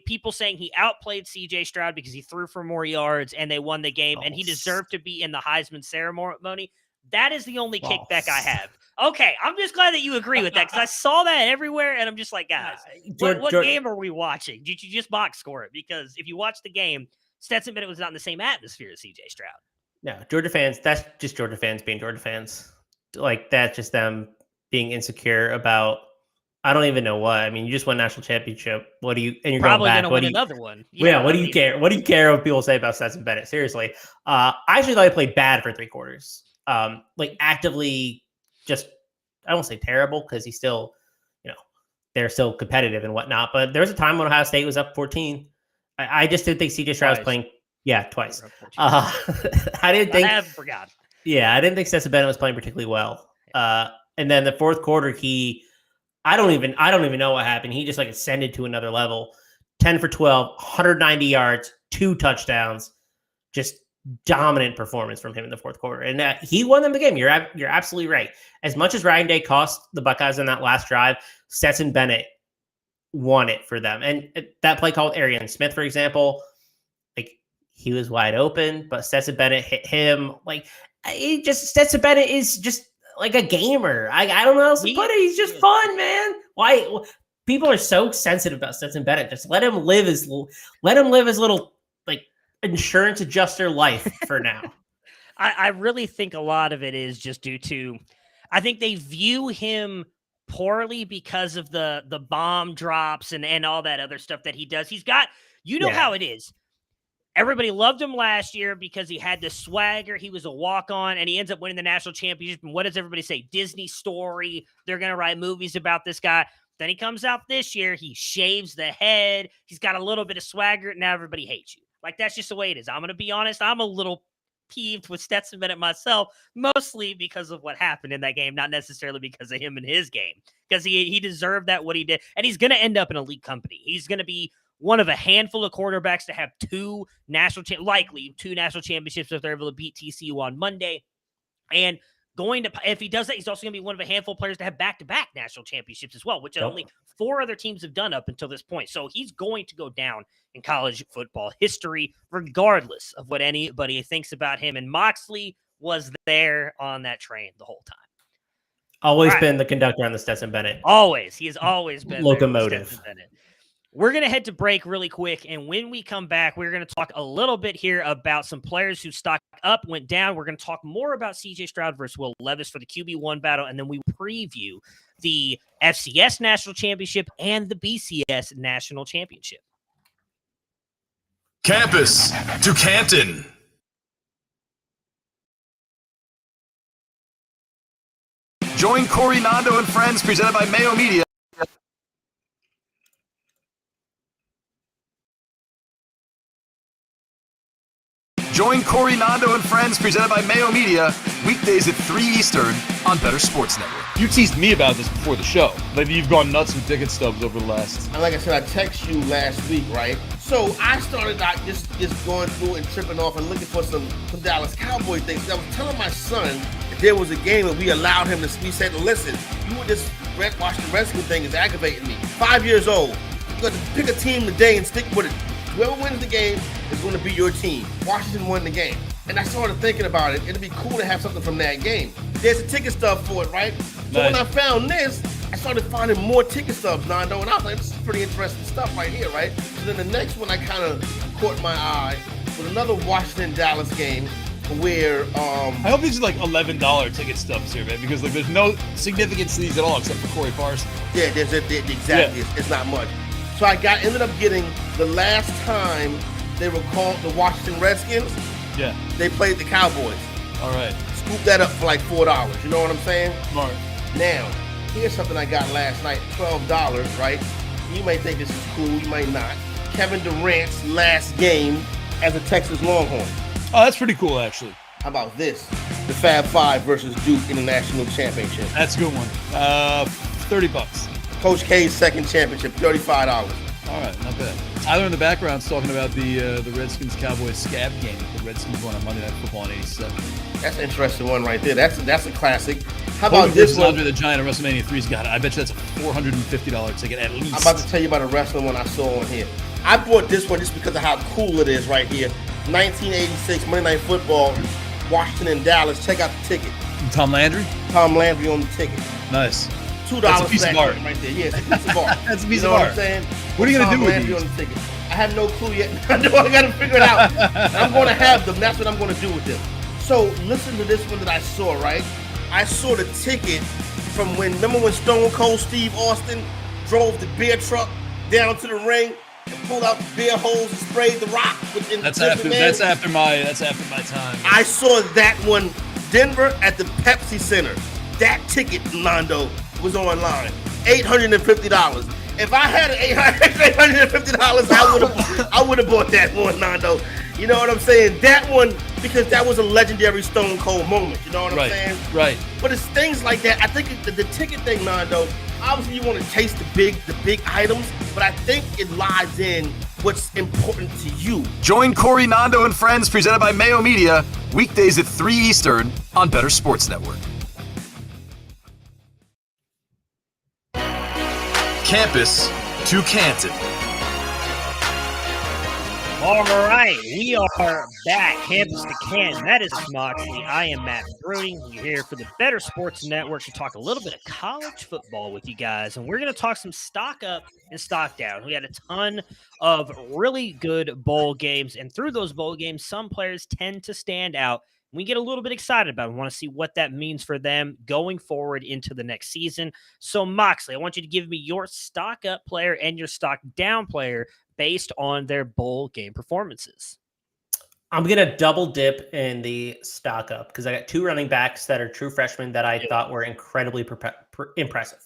people saying he outplayed CJ Stroud because he threw for more yards and they won the game and he deserved to be in the Heisman ceremony. That is the only kickback I have. Okay, I'm just glad that you agree with that because I saw that everywhere and I'm just like, guys, what game are we watching? Did you just box score it? Because if you watch the game, Stetson Bennett was not in the same atmosphere as CJ Stroud. No, Georgia fans, that's just Georgia fans being Georgia fans. Like, that's just them being insecure about, I don't even know what. I mean, you just won national championship. What do you, and you're probably going back. Win another one. Yeah, what do you care? What do you care what people say about Stetson Bennett? Seriously. I actually thought he played bad for 3 quarters. Actively just, I won't say terrible because he's still, they're still competitive and whatnot. But there was a time when Ohio State was up 14. I just didn't think CJ Stroud was playing. Yeah, twice. I forgot. Yeah, I didn't think Stetson Bennett was playing particularly well. And then the fourth quarter, I don't even know what happened. He just ascended to another level. 10 for 12, 190 yards, 2 touchdowns. Just dominant performance from him in the fourth quarter. And he won them the game. You're absolutely right. As much as Ryan Day cost the Buckeyes in that last drive, Stetson Bennett won it for them. And that play called Arian Smith, for example, he was wide open, but Stetson Bennett hit him. Stetson Bennett is just like a gamer. I don't know how else to put it. He's just fun, man. Why people are so sensitive about Stetson Bennett? Just let him live his little insurance adjuster life for now. I really think a lot of it is just due to, I think they view him poorly because of the bomb drops and all that other stuff that he does. He's got, how it is. Everybody loved him last year because he had the swagger. He was a walk-on, and he ends up winning the national championship. And what does everybody say? Disney story. They're going to write movies about this guy. Then he comes out this year. He shaves the head. He's got a little bit of swagger. Now everybody hates you. That's just the way it is. I'm going to be honest. I'm a little peeved with Stetson Bennett myself, mostly because of what happened in that game, not necessarily because of him and his game, because he deserved that, what he did. And he's going to end up in elite company. He's going to be one of a handful of quarterbacks to have 2 national championships if they're able to beat TCU on Monday. And if he does that, he's also going to be one of a handful of players to have back-to-back national championships as well, which only 4 other teams have done up until this point. So he's going to go down in college football history, regardless of what anybody thinks about him. And Moxley was there on that train the whole time. Always been the conductor on the Stetson Bennett. Always. He has always been locomotive. We're going to head to break really quick, and when we come back, we're going to talk a little bit here about some players who stock up, went down. We're going to talk more about CJ Stroud versus Will Levis for the QB1 battle, and then we preview the FCS National Championship and the BCS National Championship. Campus to Canton. Join Corey, Nando, and friends presented by Mayo Media. Join Corey, Nando, and friends presented by Mayo Media weekdays at 3 Eastern on Better Sports Network. You teased me about this before the show. Like you've gone nuts with ticket stubs over the last. And like I said, I texted you last week, right? So I started out just going through and tripping off and looking for some Dallas Cowboy things. I was telling my son that there was a game that we allowed him to. We said, listen, you with this Washington Redskins thing is aggravating me. 5 years old. You got to pick a team today and stick with it. Whoever wins the game is going to be your team. Washington won the game. And I started thinking about it. It'd be cool to have something from that game. There's a ticket stub for it, right? So Nice. when I found this, I started finding more ticket stubs, Nando, and I was like, this is pretty interesting stuff right here, right? So then the next one I kind of caught my eye was another Washington-Dallas game where I hope these are like $11 ticket stubs here, man, because like there's no significance to these at all except for Corey Parson. yeah, exactly. It's not much. So I ended up getting the last time they were called the Washington Redskins, Yeah. they played the Cowboys. All right. Scoop that up for like $4. You know what I'm saying? Smart. Now, here's something I got last night, $12, right? You may think this is cool, you might not. Kevin Durant's last game as a Texas Longhorn. Oh, that's pretty cool, actually. How about this? The Fab Five versus Duke in the national championship. That's a good one. $30. Coach K's second championship, $35. All right, not bad. Tyler in the background's talking about the Redskins-Cowboys scab game. The Redskins won on Monday Night Football in '87. That's an interesting one right there. That's a classic. How Hogan about this versus one? Andre the Giant at WrestleMania 3's got it. I bet you that's a $450 ticket at least. I'm about to tell you about a wrestling one I saw on here. I bought this one just because of how cool it is right here. 1986 Monday Night Football, Washington and Dallas. Check out the ticket. Tom Landry? Tom Landry on the ticket. Nice. $2 That's a piece of art. right there. Yeah, it's a piece of art. That's a piece you know of what art. I'm saying? What are you gonna Tom do with Landry these? on the ticket. I have no clue yet. I got to figure it out. I'm going to have them. That's what I'm going to do with them. So listen to this one that I saw, right? I saw the ticket from remember when Stone Cold Steve Austin drove the beer truck down to the ring and pulled out the beer hose and sprayed the rock within That's after my time. I saw that one, Denver at the Pepsi Center. That ticket, Nando, was online. $850. If I had $850, I would have bought that one, Nando. You know what I'm saying? That one, because that was a legendary Stone Cold moment. You know what I'm saying? Right. But it's things like that. I think the ticket thing, Nando. Obviously, you want to chase the big items, but I think it lies in what's important to you. Join Corey, Nando, and friends presented by Mayo Media weekdays at 3 Eastern on Better Sports Network. Campus2Canton. All right, we are back. Campus to Canton. That is Moxley. I am Matt Bruening. We're here for the Better Sports Network to talk a little bit of college football with you guys, and we're going to talk some stock up and stock down. We had a ton of really good bowl games, and through those bowl games, some players tend to stand out. We get a little bit excited about it. We want to see what that means for them going forward into the next season. So, Moxley, I want you to give me your stock up player and your stock down player based on their bowl game performances. I'm going to double dip in the stock up because I got two running backs that are true freshmen that I thought were incredibly impressive.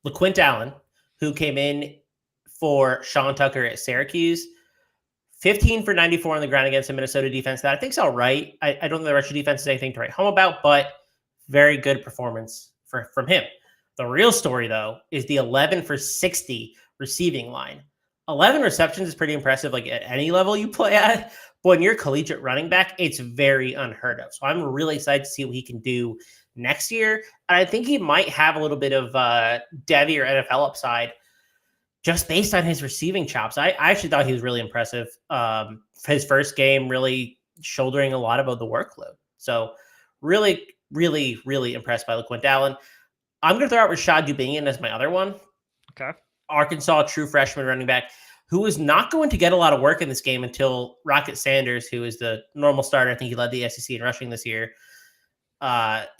LaQuint Allen, who came in for Sean Tucker at Syracuse, 15 for 94 on the ground against the Minnesota defense that I think is all right. I don't think the rest of the defense is anything to write home about, but very good performance from him. The real story, though, is the 11 for 60 receiving line. 11 receptions is pretty impressive, like at any level you play at. But when you're a collegiate running back, it's very unheard of. So I'm really excited to see what he can do next year. And I think he might have a little bit of Devy or NFL upside just based on his receiving chops. I actually thought he was really impressive. His first game really shouldering a lot of the workload. So really, really, really impressed by LaQuint Allen. I'm going to throw out Rashad Dubinion as my other one. Okay. Arkansas true freshman running back who was not going to get a lot of work in this game until Rocket Sanders, who is the normal starter. I think he led the SEC in rushing this year.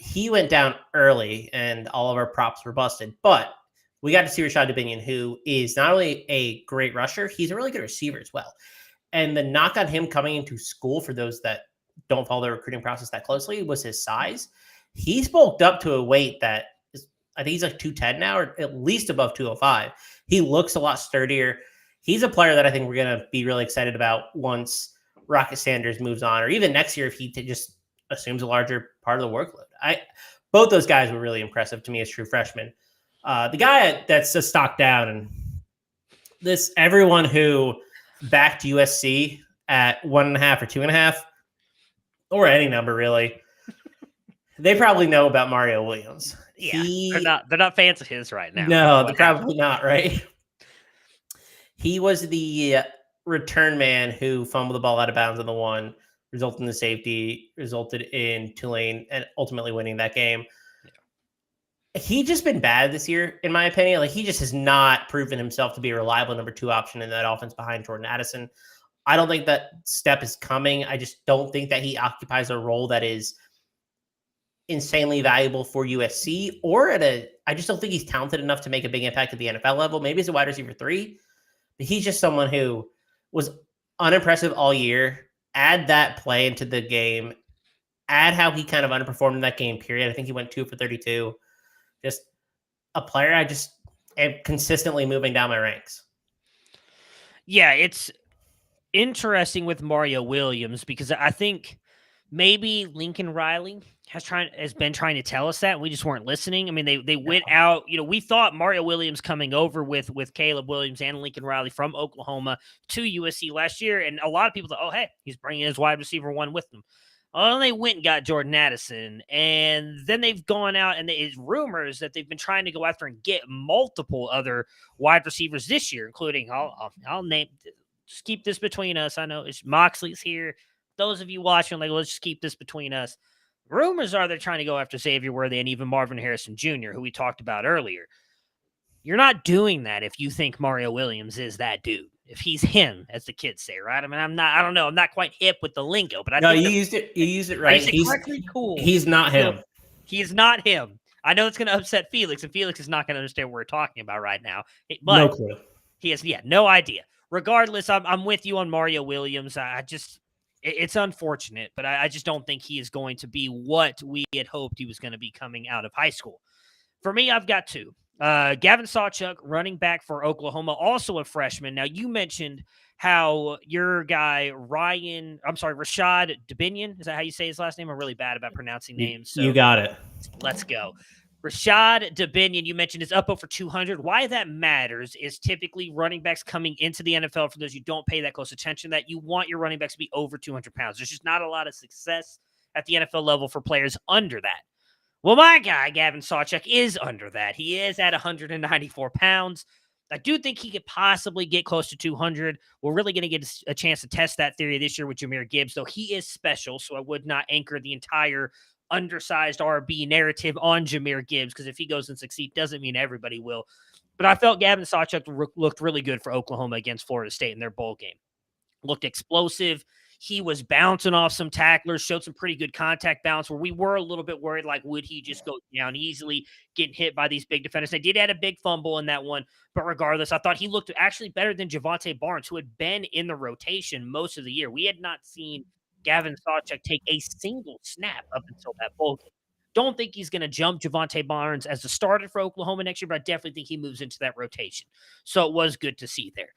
He went down early and all of our props were busted, but we got to see Rashad Dubinion, who is not only a great rusher, he's a really good receiver as well. And the knock on him coming into school, for those that don't follow the recruiting process that closely, was his size. he's bulked up to a weight that is, I think he's like 210 now, or at least above 205. He looks a lot sturdier. He's a player that I think we're going to be really excited about once Rocket Sanders moves on, or even next year if he just assumes a larger part of the workload. Both those guys were really impressive to me as true freshmen. The guy that's a stock down, and everyone who backed USC at 1.5 or 2.5, or any number really, they probably know about Mario Williams. Yeah, they're not fans of his right now. No, they're probably not, right? He was the return man who fumbled the ball out of bounds on the one, resulted in the safety, resulted in Tulane and ultimately winning that game. Yeah. He just been bad this year, in my opinion. Like, he just has not proven himself to be a reliable number 2 option in that offense behind Jordan Addison. I don't think that step is coming. I just don't think that he occupies a role that is insanely valuable for USC, or I just don't think he's talented enough to make a big impact at the NFL level. Maybe he's a wide receiver 3, but he's just someone who was unimpressive all year. Add that play into the game, add how he kind of underperformed in that game period. I think he went 2 for 32. Just a player I just am consistently moving down my ranks. Yeah, it's interesting with Mario Williams because I think maybe Lincoln Riley has been trying to tell us that, and we just weren't listening. I mean, they went out, we thought Mario Williams coming over with Caleb Williams and Lincoln Riley from Oklahoma to USC last year, and a lot of people thought, oh, hey, he's bringing his wide receiver 1 with them. Well, they went and got Jordan Addison, and then they've gone out, and it's rumors that they've been trying to go after and get multiple other wide receivers this year, including, I'll name, just keep this between us. I know it's Moxley's here. Those of you watching, let's just keep this between us. Rumors are they're trying to go after Xavier Worthy and even Marvin Harrison Jr., who we talked about earlier. You're not doing that if you think Mario Williams is that dude. If he's him, as the kids say, right? I mean, I don't know. I'm not quite hip with the lingo, but I think you used it right. He's cool. He's not him. He's not him. I know it's going to upset Felix, and Felix is not going to understand what we're talking about right now. But no clue. He has, no idea. Regardless, I'm with you on Mario Williams. It's unfortunate, but I just don't think he is going to be what we had hoped he was going to be coming out of high school. For me, I've got 2. Gavin Sawchuk, running back for Oklahoma, also a freshman. Now, you mentioned how your guy, Rashad Dubinion, is that how you say his last name? I'm really bad about pronouncing names. So you got it. Let's go. Rashad Dubinion, you mentioned, is up over 200. Why that matters is typically running backs coming into the NFL, for those who don't pay that close attention, that you want your running backs to be over 200 pounds. There's just not a lot of success at the NFL level for players under that. Well, my guy, Gavin Sawchuk, is under that. He is at 194 pounds. I do think he could possibly get close to 200. We're really going to get a chance to test that theory this year with Jahmyr Gibbs, though he is special, so I would not anchor the entire undersized RB narrative on Jahmyr Gibbs, because if he goes and succeeds, doesn't mean everybody will. But I felt Gavin Sawchuk looked really good for Oklahoma against Florida State in their bowl game. Looked explosive. He was bouncing off some tacklers, showed some pretty good contact balance where we were a little bit worried, like, would he just go down easily, getting hit by these big defenders? They did add a big fumble in that one, but regardless, I thought he looked actually better than Javonte Barnes, who had been in the rotation most of the year. We had not seen Gavin Sawchuk take a single snap up until that bowl game. Don't think he's going to jump Javonte Barnes as a starter for Oklahoma next year, but I definitely think he moves into that rotation. So it was good to see there.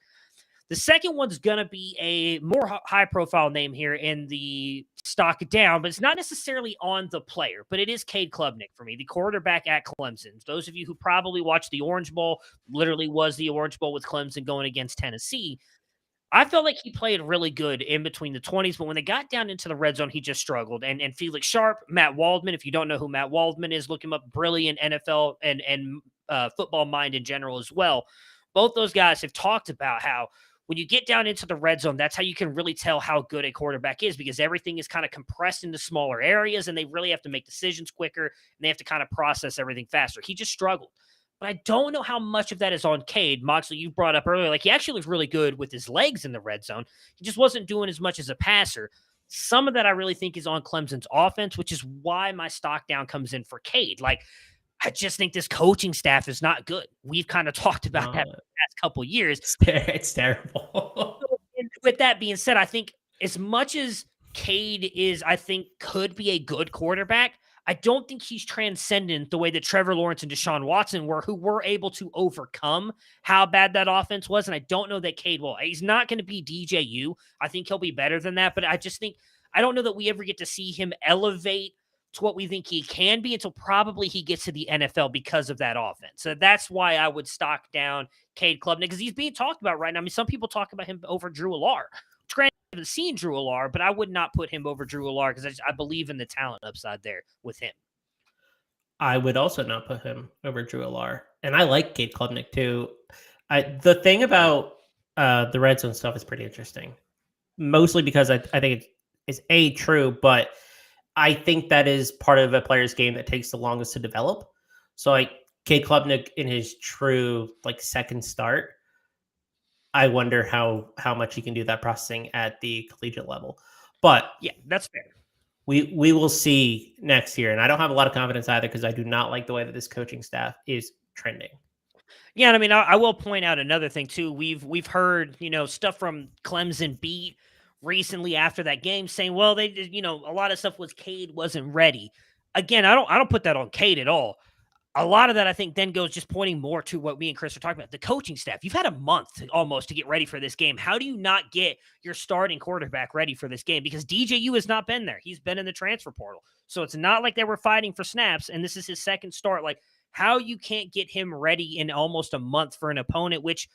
The second one's going to be a more high-profile name here in the stock down, but it's not necessarily on the player, but it is Cade Klubnik for me, the quarterback at Clemson. Those of you who probably watched the Orange Bowl, literally was the Orange Bowl with Clemson going against Tennessee. I felt like he played really good in between the 20s, but when they got down into the red zone, he just struggled. And Felix Sharp, Matt Waldman, if you don't know who Matt Waldman is, look him up, brilliant NFL and football mind in general as well. Both those guys have talked about how when you get down into the red zone, that's how you can really tell how good a quarterback is, because everything is kind of compressed into smaller areas and they really have to make decisions quicker and they have to kind of process everything faster. He just struggled. But I don't know how much of that is on Cade. Moxley, you brought up earlier, like he actually looked really good with his legs in the red zone. He just wasn't doing as much as a passer. Some of that I really think is on Clemson's offense, which is why my stock down comes in for Cade. Like, I just think this coaching staff is not good. We've kind of talked about that for the past couple of years. It's terrible. With that being said, I think as much as Cade is, I think, could be a good quarterback, I don't think he's transcendent the way that Trevor Lawrence and Deshaun Watson were, who were able to overcome how bad that offense was. And I don't know that Cade will. He's not going to be DJU. I think he'll be better than that. But I just think, I don't know that we ever get to see him elevate to what we think he can be until probably he gets to the NFL because of that offense. So that's why I would stock down Cade Klubnik, because he's being talked about right now. I mean, some people talk about him over Drew Allar. Granted, I haven't seen Drew Allar, but I would not put him over Drew Allar because I believe in the talent upside there with him. I would also not put him over Drew Allar. And I like Cade Klubnik too. The thing about the red zone stuff is pretty interesting. Mostly because I think it's true, but I think that is part of a player's game that takes the longest to develop. So like Cade Klubnik in his true like second start, I wonder how much he can do that processing at the collegiate level. But yeah, that's fair. We will see next year. And I don't have a lot of confidence either because I do not like the way that this coaching staff is trending. Yeah, and I mean, I will point out another thing too. We've heard, stuff from Clemson beat recently after that game saying, well, they did, a lot of stuff was Cade wasn't ready. Again, I don't put that on Cade at all. A lot of that, I think, then goes just pointing more to what me and Chris are talking about. The coaching staff, you've had a month almost to get ready for this game. How do you not get your starting quarterback ready for this game? Because DJU has not been there. He's been in the transfer portal. So it's not like they were fighting for snaps, and this is his second start. Like, how you can't get him ready in almost a month for an opponent, which,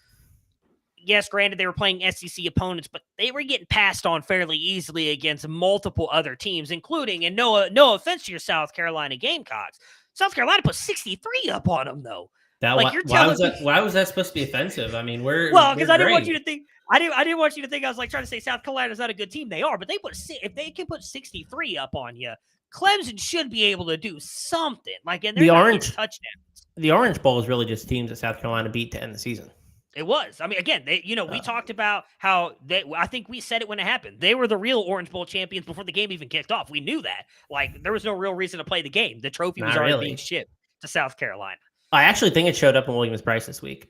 yes, granted, they were playing SEC opponents, but they were getting passed on fairly easily against multiple other teams, including, and no offense to your South Carolina Gamecocks, South Carolina put 63 up on them, though. Why was that supposed to be offensive? I mean, because I didn't want you to think. I didn't want you to think I was like trying to say South Carolina's not a good team. They are, but if they can put 63 up on you, Clemson should be able to do something. Like, and they're not getting touchdowns. The Orange Bowl is really just teams that South Carolina beat to end the season. It was. I mean, again, we talked about how I think we said it when it happened. They were the real Orange Bowl champions before the game even kicked off. We knew that. Like, there was no real reason to play the game. The trophy was already being shipped to South Carolina. I actually think it showed up in Williams-Brice this week.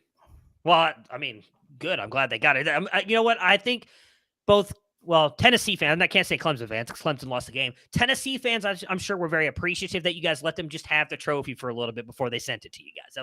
Well, I mean, good. I'm glad they got it. You know what? I think Tennessee fans, I can't say Clemson fans because Clemson lost the game. Tennessee fans, I'm sure were very appreciative that you guys let them just have the trophy for a little bit before they sent it to you guys.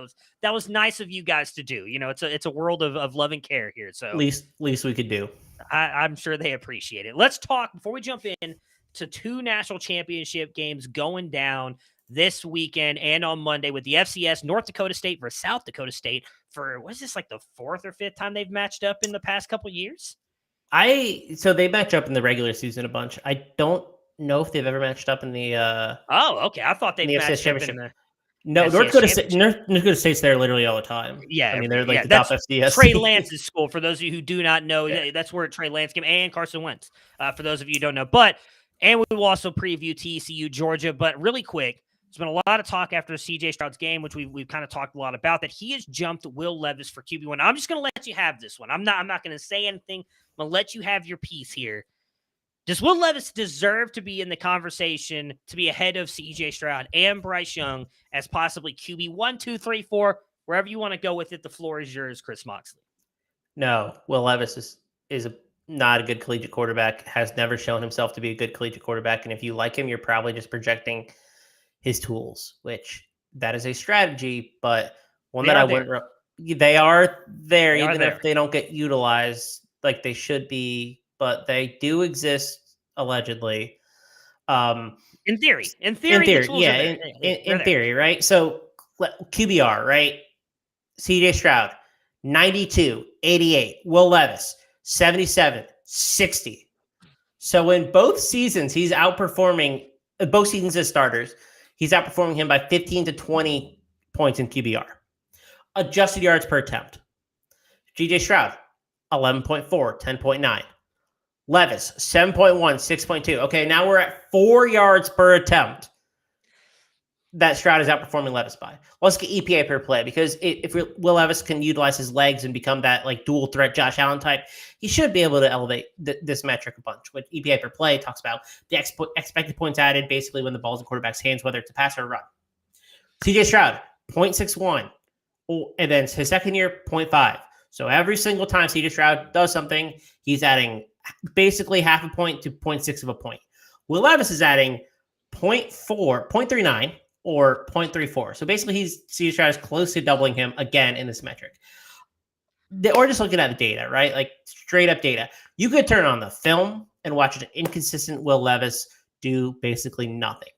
That was nice of you guys to do. It's a world of love and care here. So least we could do. I'm sure they appreciate it. Let's talk before we jump in to two national championship games going down this weekend and on Monday with the FCS, North Dakota State versus South Dakota State for, what is this, like the fourth or fifth time they've matched up in the past couple of years? So they match up in the regular season a bunch. I don't know if they've ever matched up in the okay. I thought they matched up in the North Dakota State's there literally all the time. Yeah, I mean they're like the top FCS. Trey Lance's school. For those of you who do not know, that's where Trey Lance came, and Carson Wentz. For those of you who don't know, and we will also preview TCU Georgia. But really quick, there's been a lot of talk after CJ Stroud's game, which we've kind of talked a lot about, that he has jumped Will Levis for QB1. I'm just going to let you have this one. I'm not going to say anything. I'm going to let you have your piece here. Does Will Levis deserve to be in the conversation to be ahead of CJ Stroud and Bryce Young as possibly QB 1, 2, 3, 4, wherever you want to go with it? The floor is yours, Chris Moxley. No, Will Levis is not a good collegiate quarterback, has never shown himself to be a good collegiate quarterback. And if you like him, you're probably just projecting his tools, which that is a strategy, but one that I wouldn't. They are there, even if they don't get utilized like they should be, but they do exist allegedly. In theory, in theory, right? So QBR, right? CJ Stroud, 92, 88. Will Levis, 77, 60. So in both seasons, he's outperforming both seasons as starters. He's outperforming him by 15 to 20 points in QBR. Adjusted yards per attempt. CJ Stroud, 11.4, 10.9. Levis, 7.1, 6.2. Okay, now we're at 4 yards per attempt that Stroud is outperforming Levis by. Let's get EPA per play, because if Will Levis can utilize his legs and become that like dual threat Josh Allen type, he should be able to elevate this metric a bunch. What EPA per play talks about the expected points added basically when the ball's in quarterback's hands, whether it's a pass or a run. CJ Stroud, 0.61. And then his second year, 0.5. So every single time CJ Stroud does something, he's adding basically half a point to 0.6 of a point. Will Levis is adding 0.39 or 0.34. So basically, CJ Stroud is close to doubling him again in this metric. Or just looking at the data, right? Like straight up data. You could turn on the film and watch an inconsistent Will Levis do basically nothing.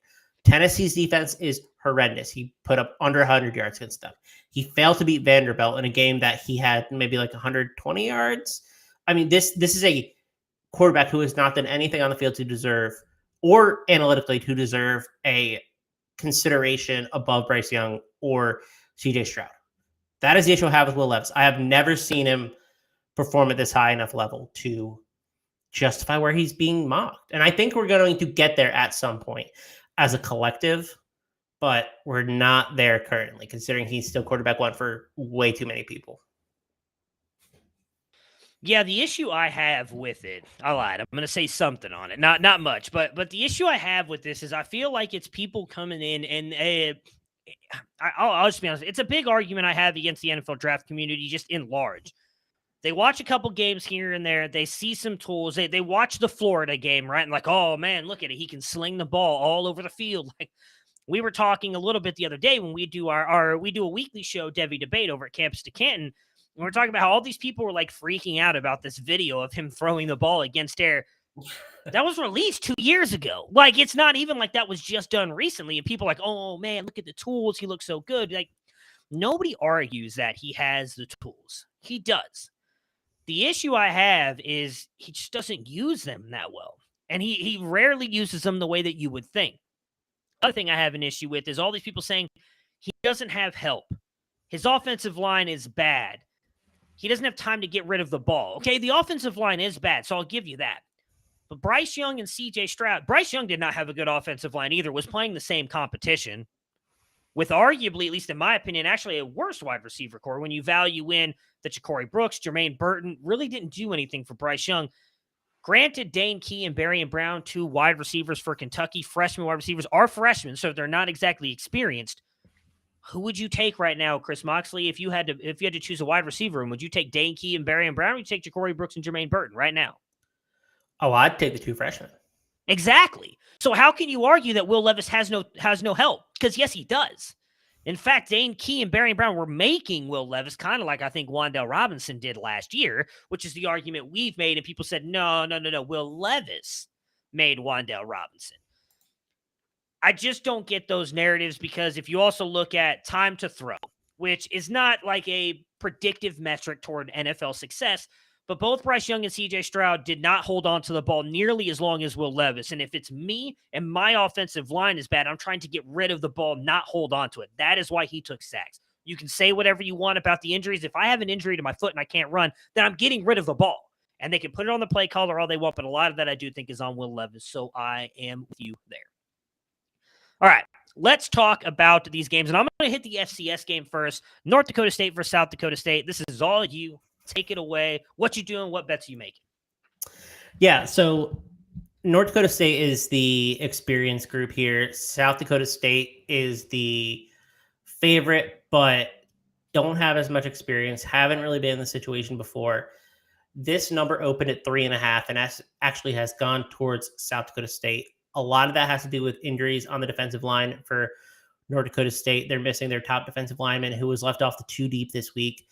Tennessee's defense is horrendous. He put up under 100 yards against them. He failed to beat Vanderbilt in a game that he had maybe like 120 yards. I mean, this is a quarterback who has not done anything on the field to deserve, or analytically to deserve, a consideration above Bryce Young or CJ Stroud. That is the issue I have with Will Levis. I have never seen him perform at this high enough level to justify where he's being mocked. And I think we're going to get there at some point as a collective, but we're not there currently, considering he's still quarterback one for way too many people. Yeah, the issue I have with it, I lied. I'm going to say something on it. Not much, but the issue I have with this is I feel like it's people coming in and I'll just be honest. It's a big argument I have against the NFL draft community just in large. They watch a couple games here and there. They see some tools. They watch the Florida game, right? And like, oh, man, look at it. He can sling the ball all over the field. Like, we were talking a little bit the other day when we do we do a weekly show, Debbie Debate, over at Campus2Canton. And we're talking about how all these people were like freaking out about this video of him throwing the ball against air. That was released 2 years ago. Like, it's not even like that was just done recently. And people are like, oh, man, look at the tools. He looks so good. Like, nobody argues that he has the tools. He does. The issue I have is he just doesn't use them that well. And he rarely uses them the way that you would think. Other thing I have an issue with is all these people saying he doesn't have help. His offensive line is bad. He doesn't have time to get rid of the ball. Okay, the offensive line is bad, so I'll give you that. But Bryce Young and CJ Stroud, Bryce Young did not have a good offensive line either, was playing the same competition with arguably, at least in my opinion, actually a worse wide receiver core when you value in that Ja'Cory Brooks, Jermaine Burton really didn't do anything for Bryce Young. Granted, Dane Key and Barry and Brown, 2 wide receivers for Kentucky, freshman wide receivers, are freshmen, so they're not exactly experienced. Who would you take right now, Chris Moxley, if you had to choose a wide receiver room? Would you take Dane Key and Barry and Brown, or would you take Ja'Cory Brooks and Jermaine Burton right now? Oh, I'd take the 2 freshmen. Exactly. So how can you argue that Will Levis has no help? Because yes, he does. In fact, Dane Key and Barry and Brown were making Will Levis kind of like I think Wan'Dale Robinson did last year, which is the argument we've made. And people said, no. Will Levis made Wan'Dale Robinson. I just don't get those narratives because if you also look at time to throw, which is not like a predictive metric toward NFL success, but both Bryce Young and CJ Stroud did not hold on to the ball nearly as long as Will Levis. And if it's me and my offensive line is bad, I'm trying to get rid of the ball, not hold on to it. That is why he took sacks. You can say whatever you want about the injuries. If I have an injury to my foot and I can't run, then I'm getting rid of the ball. And they can put it on the play caller all they want, but a lot of that I do think is on Will Levis. So I am with you there. All right, let's talk about these games. And I'm going to hit the FCS game first. North Dakota State versus South Dakota State. This is all you. Take it away. What you doing? What bets are you making? Yeah, so North Dakota State is the experienced group here. South Dakota State is the favorite, but don't have as much experience. Haven't really been in the situation before. This number opened at 3.5, and actually has gone towards South Dakota State. A lot of that has to do with injuries on the defensive line for North Dakota State. They're missing their top defensive lineman who was left off the 2 deep this week.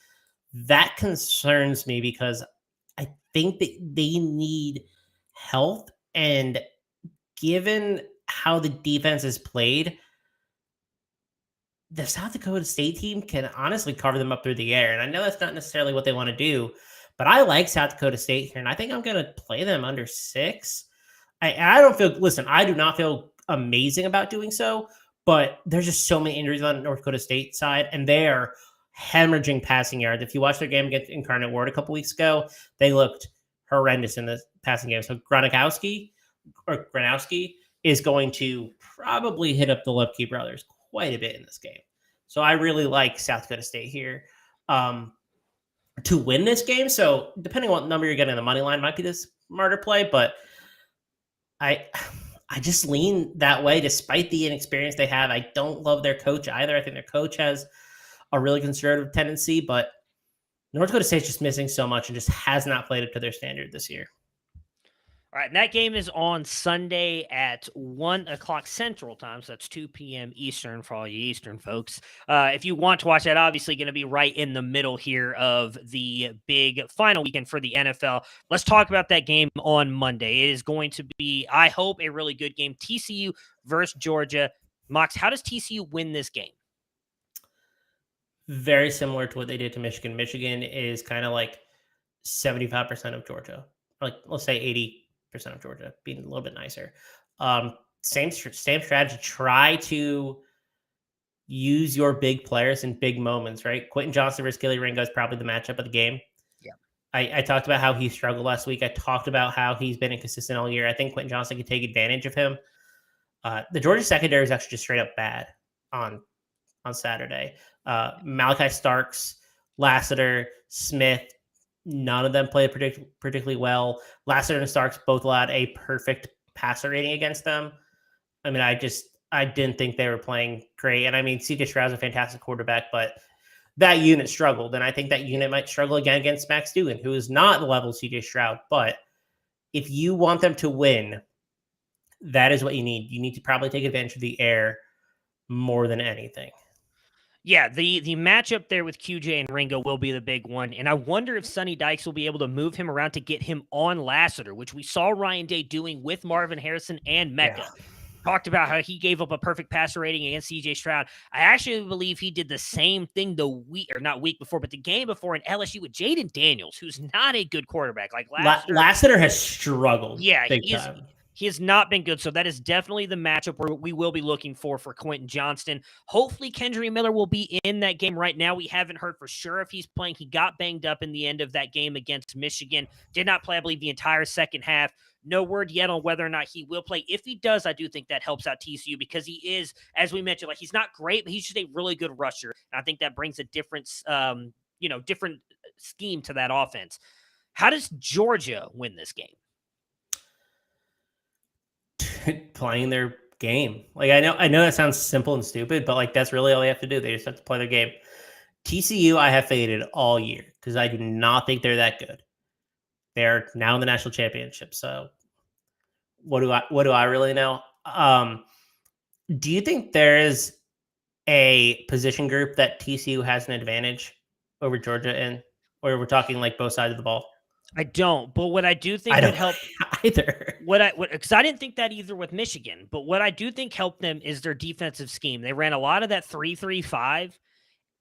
That concerns me because I think that they need health. And given how the defense is played, the South Dakota State team can honestly cover them up through the air. And I know that's not necessarily what they want to do, but I like South Dakota State here. And I think I'm going to play them under 6. I do not feel amazing about doing so, but there's just so many injuries on the North Dakota State side, and they are hemorrhaging passing yards. If you watch their game against Incarnate Word a couple weeks ago, they looked horrendous in the passing game. So Gronowski is going to probably hit up the Lepke brothers quite a bit in this game. So I really like South Dakota State here to win this game. So depending on what number you're getting in the money line, might be the smarter play, but I just lean that way despite the inexperience they have. I don't love their coach either. I think their coach has a really conservative tendency, but North Dakota State's just missing so much and just has not played up to their standard this year. All right, and that game is on Sunday at 1 o'clock Central Time, so that's 2 p.m. Eastern for all you Eastern folks. If you want to watch that, obviously going to be right in the middle here of the big final weekend for the NFL. Let's talk about that game on Monday. It is going to be, I hope, a really good game. TCU versus Georgia. Mox, how does TCU win this game? Very similar to what they did to Michigan. Michigan is kind of like 75% of Georgia, like let's say 80% of Georgia, being a little bit nicer. Same strategy. Try to use your big players in big moments, right? Quentin Johnson versus Gilly Ringo is probably the matchup of the game. Yeah. I talked about how he struggled last week. I talked about how he's been inconsistent all year. I think Quentin Johnson could take advantage of him. The Georgia secondary is actually just straight up bad on Saturday. Malachi Starks, Lassiter, Smith, none of them played particularly well. Lassiter and Starks both allowed a perfect passer rating against them. I mean, I didn't think they were playing great. And I mean, CJ Stroud's a fantastic quarterback, but that unit struggled. And I think that unit might struggle again against Max Duggan, who is not the level of CJ Stroud. But if you want them to win, that is what you need. You need to probably take advantage of the air more than anything. Yeah, the matchup there with QJ and Ringo will be the big one. And I wonder if Sonny Dykes will be able to move him around to get him on Lassiter, which we saw Ryan Day doing with Marvin Harrison and Mecca. Yeah. Talked about how he gave up a perfect passer rating against CJ Stroud. I actually believe he did the same thing the week before, but the game before in LSU with Jaden Daniels, who's not a good quarterback. Like Lassiter has struggled. Yeah, he has not been good. So that is definitely the matchup where we will be looking for Quentin Johnston. Hopefully Kendry Miller will be in that game. Right now, we haven't heard for sure if he's playing. He got banged up in the end of that game against Michigan. Did not play, I believe, the entire second half. No word yet on whether or not he will play. If he does, I do think that helps out TCU because he is, as we mentioned, like he's not great, but he's just a really good rusher. And I think that brings a different scheme to that offense. How does Georgia win this game? Playing their game. Like I know that sounds simple and stupid, but like that's really all they have to do. They just have to play their game. TCU, I have faded all year because I do not think they're that good. They're now in the national championship. So what do I really know? Do you think there is a position group that TCU has an advantage over Georgia in, or we're talking like both sides of the ball? I don't, but what I do think would help either. Because I didn't think that either with Michigan, but what I do think helped them is their defensive scheme. They ran a lot of that 3-3-5,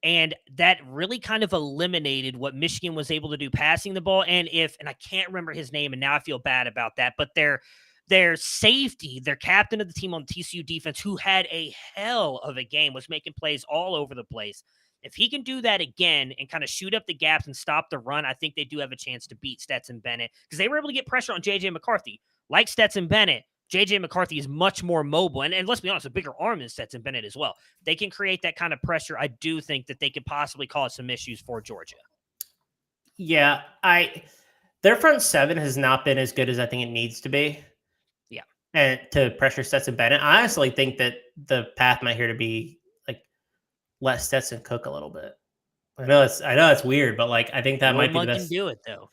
and that really kind of eliminated what Michigan was able to do passing the ball. And I can't remember his name, and now I feel bad about that, but their safety, their captain of the team on TCU defense, who had a hell of a game, was making plays all over the place. If he can do that again and kind of shoot up the gaps and stop the run, I think they do have a chance to beat Stetson Bennett because they were able to get pressure on J.J. McCarthy. Like Stetson Bennett, J.J. McCarthy is much more mobile. And let's be honest, a bigger arm than Stetson Bennett as well. They can create that kind of pressure. I do think that they could possibly cause some issues for Georgia. Yeah, their front seven has not been as good as I think it needs to be. Yeah. And to pressure Stetson Bennett, I honestly think that the path might here to be let Stetson cook a little bit. I know it's weird, but like I think that might be the best. Can do it though.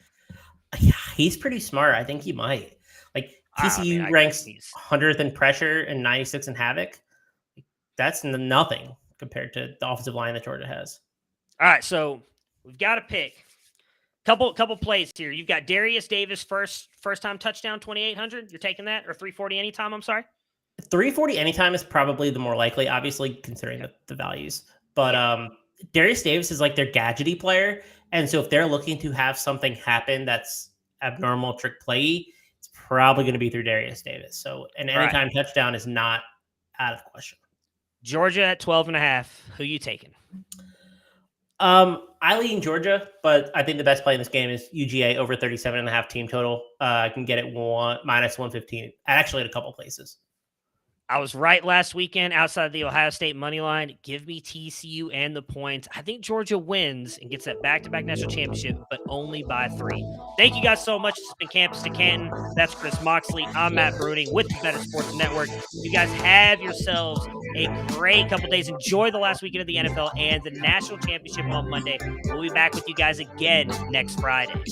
Yeah, he's pretty smart. I think he might. Like TCU ranks 100th in pressure and 96 in havoc. That's nothing compared to the offensive line that Georgia has. All right, so we've got to pick couple plays here. You've got Darius Davis first time touchdown 2,800. You're taking that, or 340 anytime? I'm sorry. 340 anytime is probably the more likely, obviously considering the values. But Darius Davis is like their gadgety player. And so if they're looking to have something happen that's abnormal trick play, it's probably going to be through Darius Davis. So an anytime touchdown is not out of question. Georgia at 12.5. Who you taking? I lean Georgia, but I think the best play in this game is UGA over 37.5 team total. I can get it minus 115, actually at a couple places. I was right last weekend outside of the Ohio State money line. Give me TCU and the points. I think Georgia wins and gets that back-to-back national championship, but only by 3. Thank you guys so much. This has been Campus to Canton. That's Chris Moxley. I'm Matt Bruening with the Better Sports Network. You guys have yourselves a great couple days. Enjoy the last weekend of the NFL and the national championship on Monday. We'll be back with you guys again next Friday.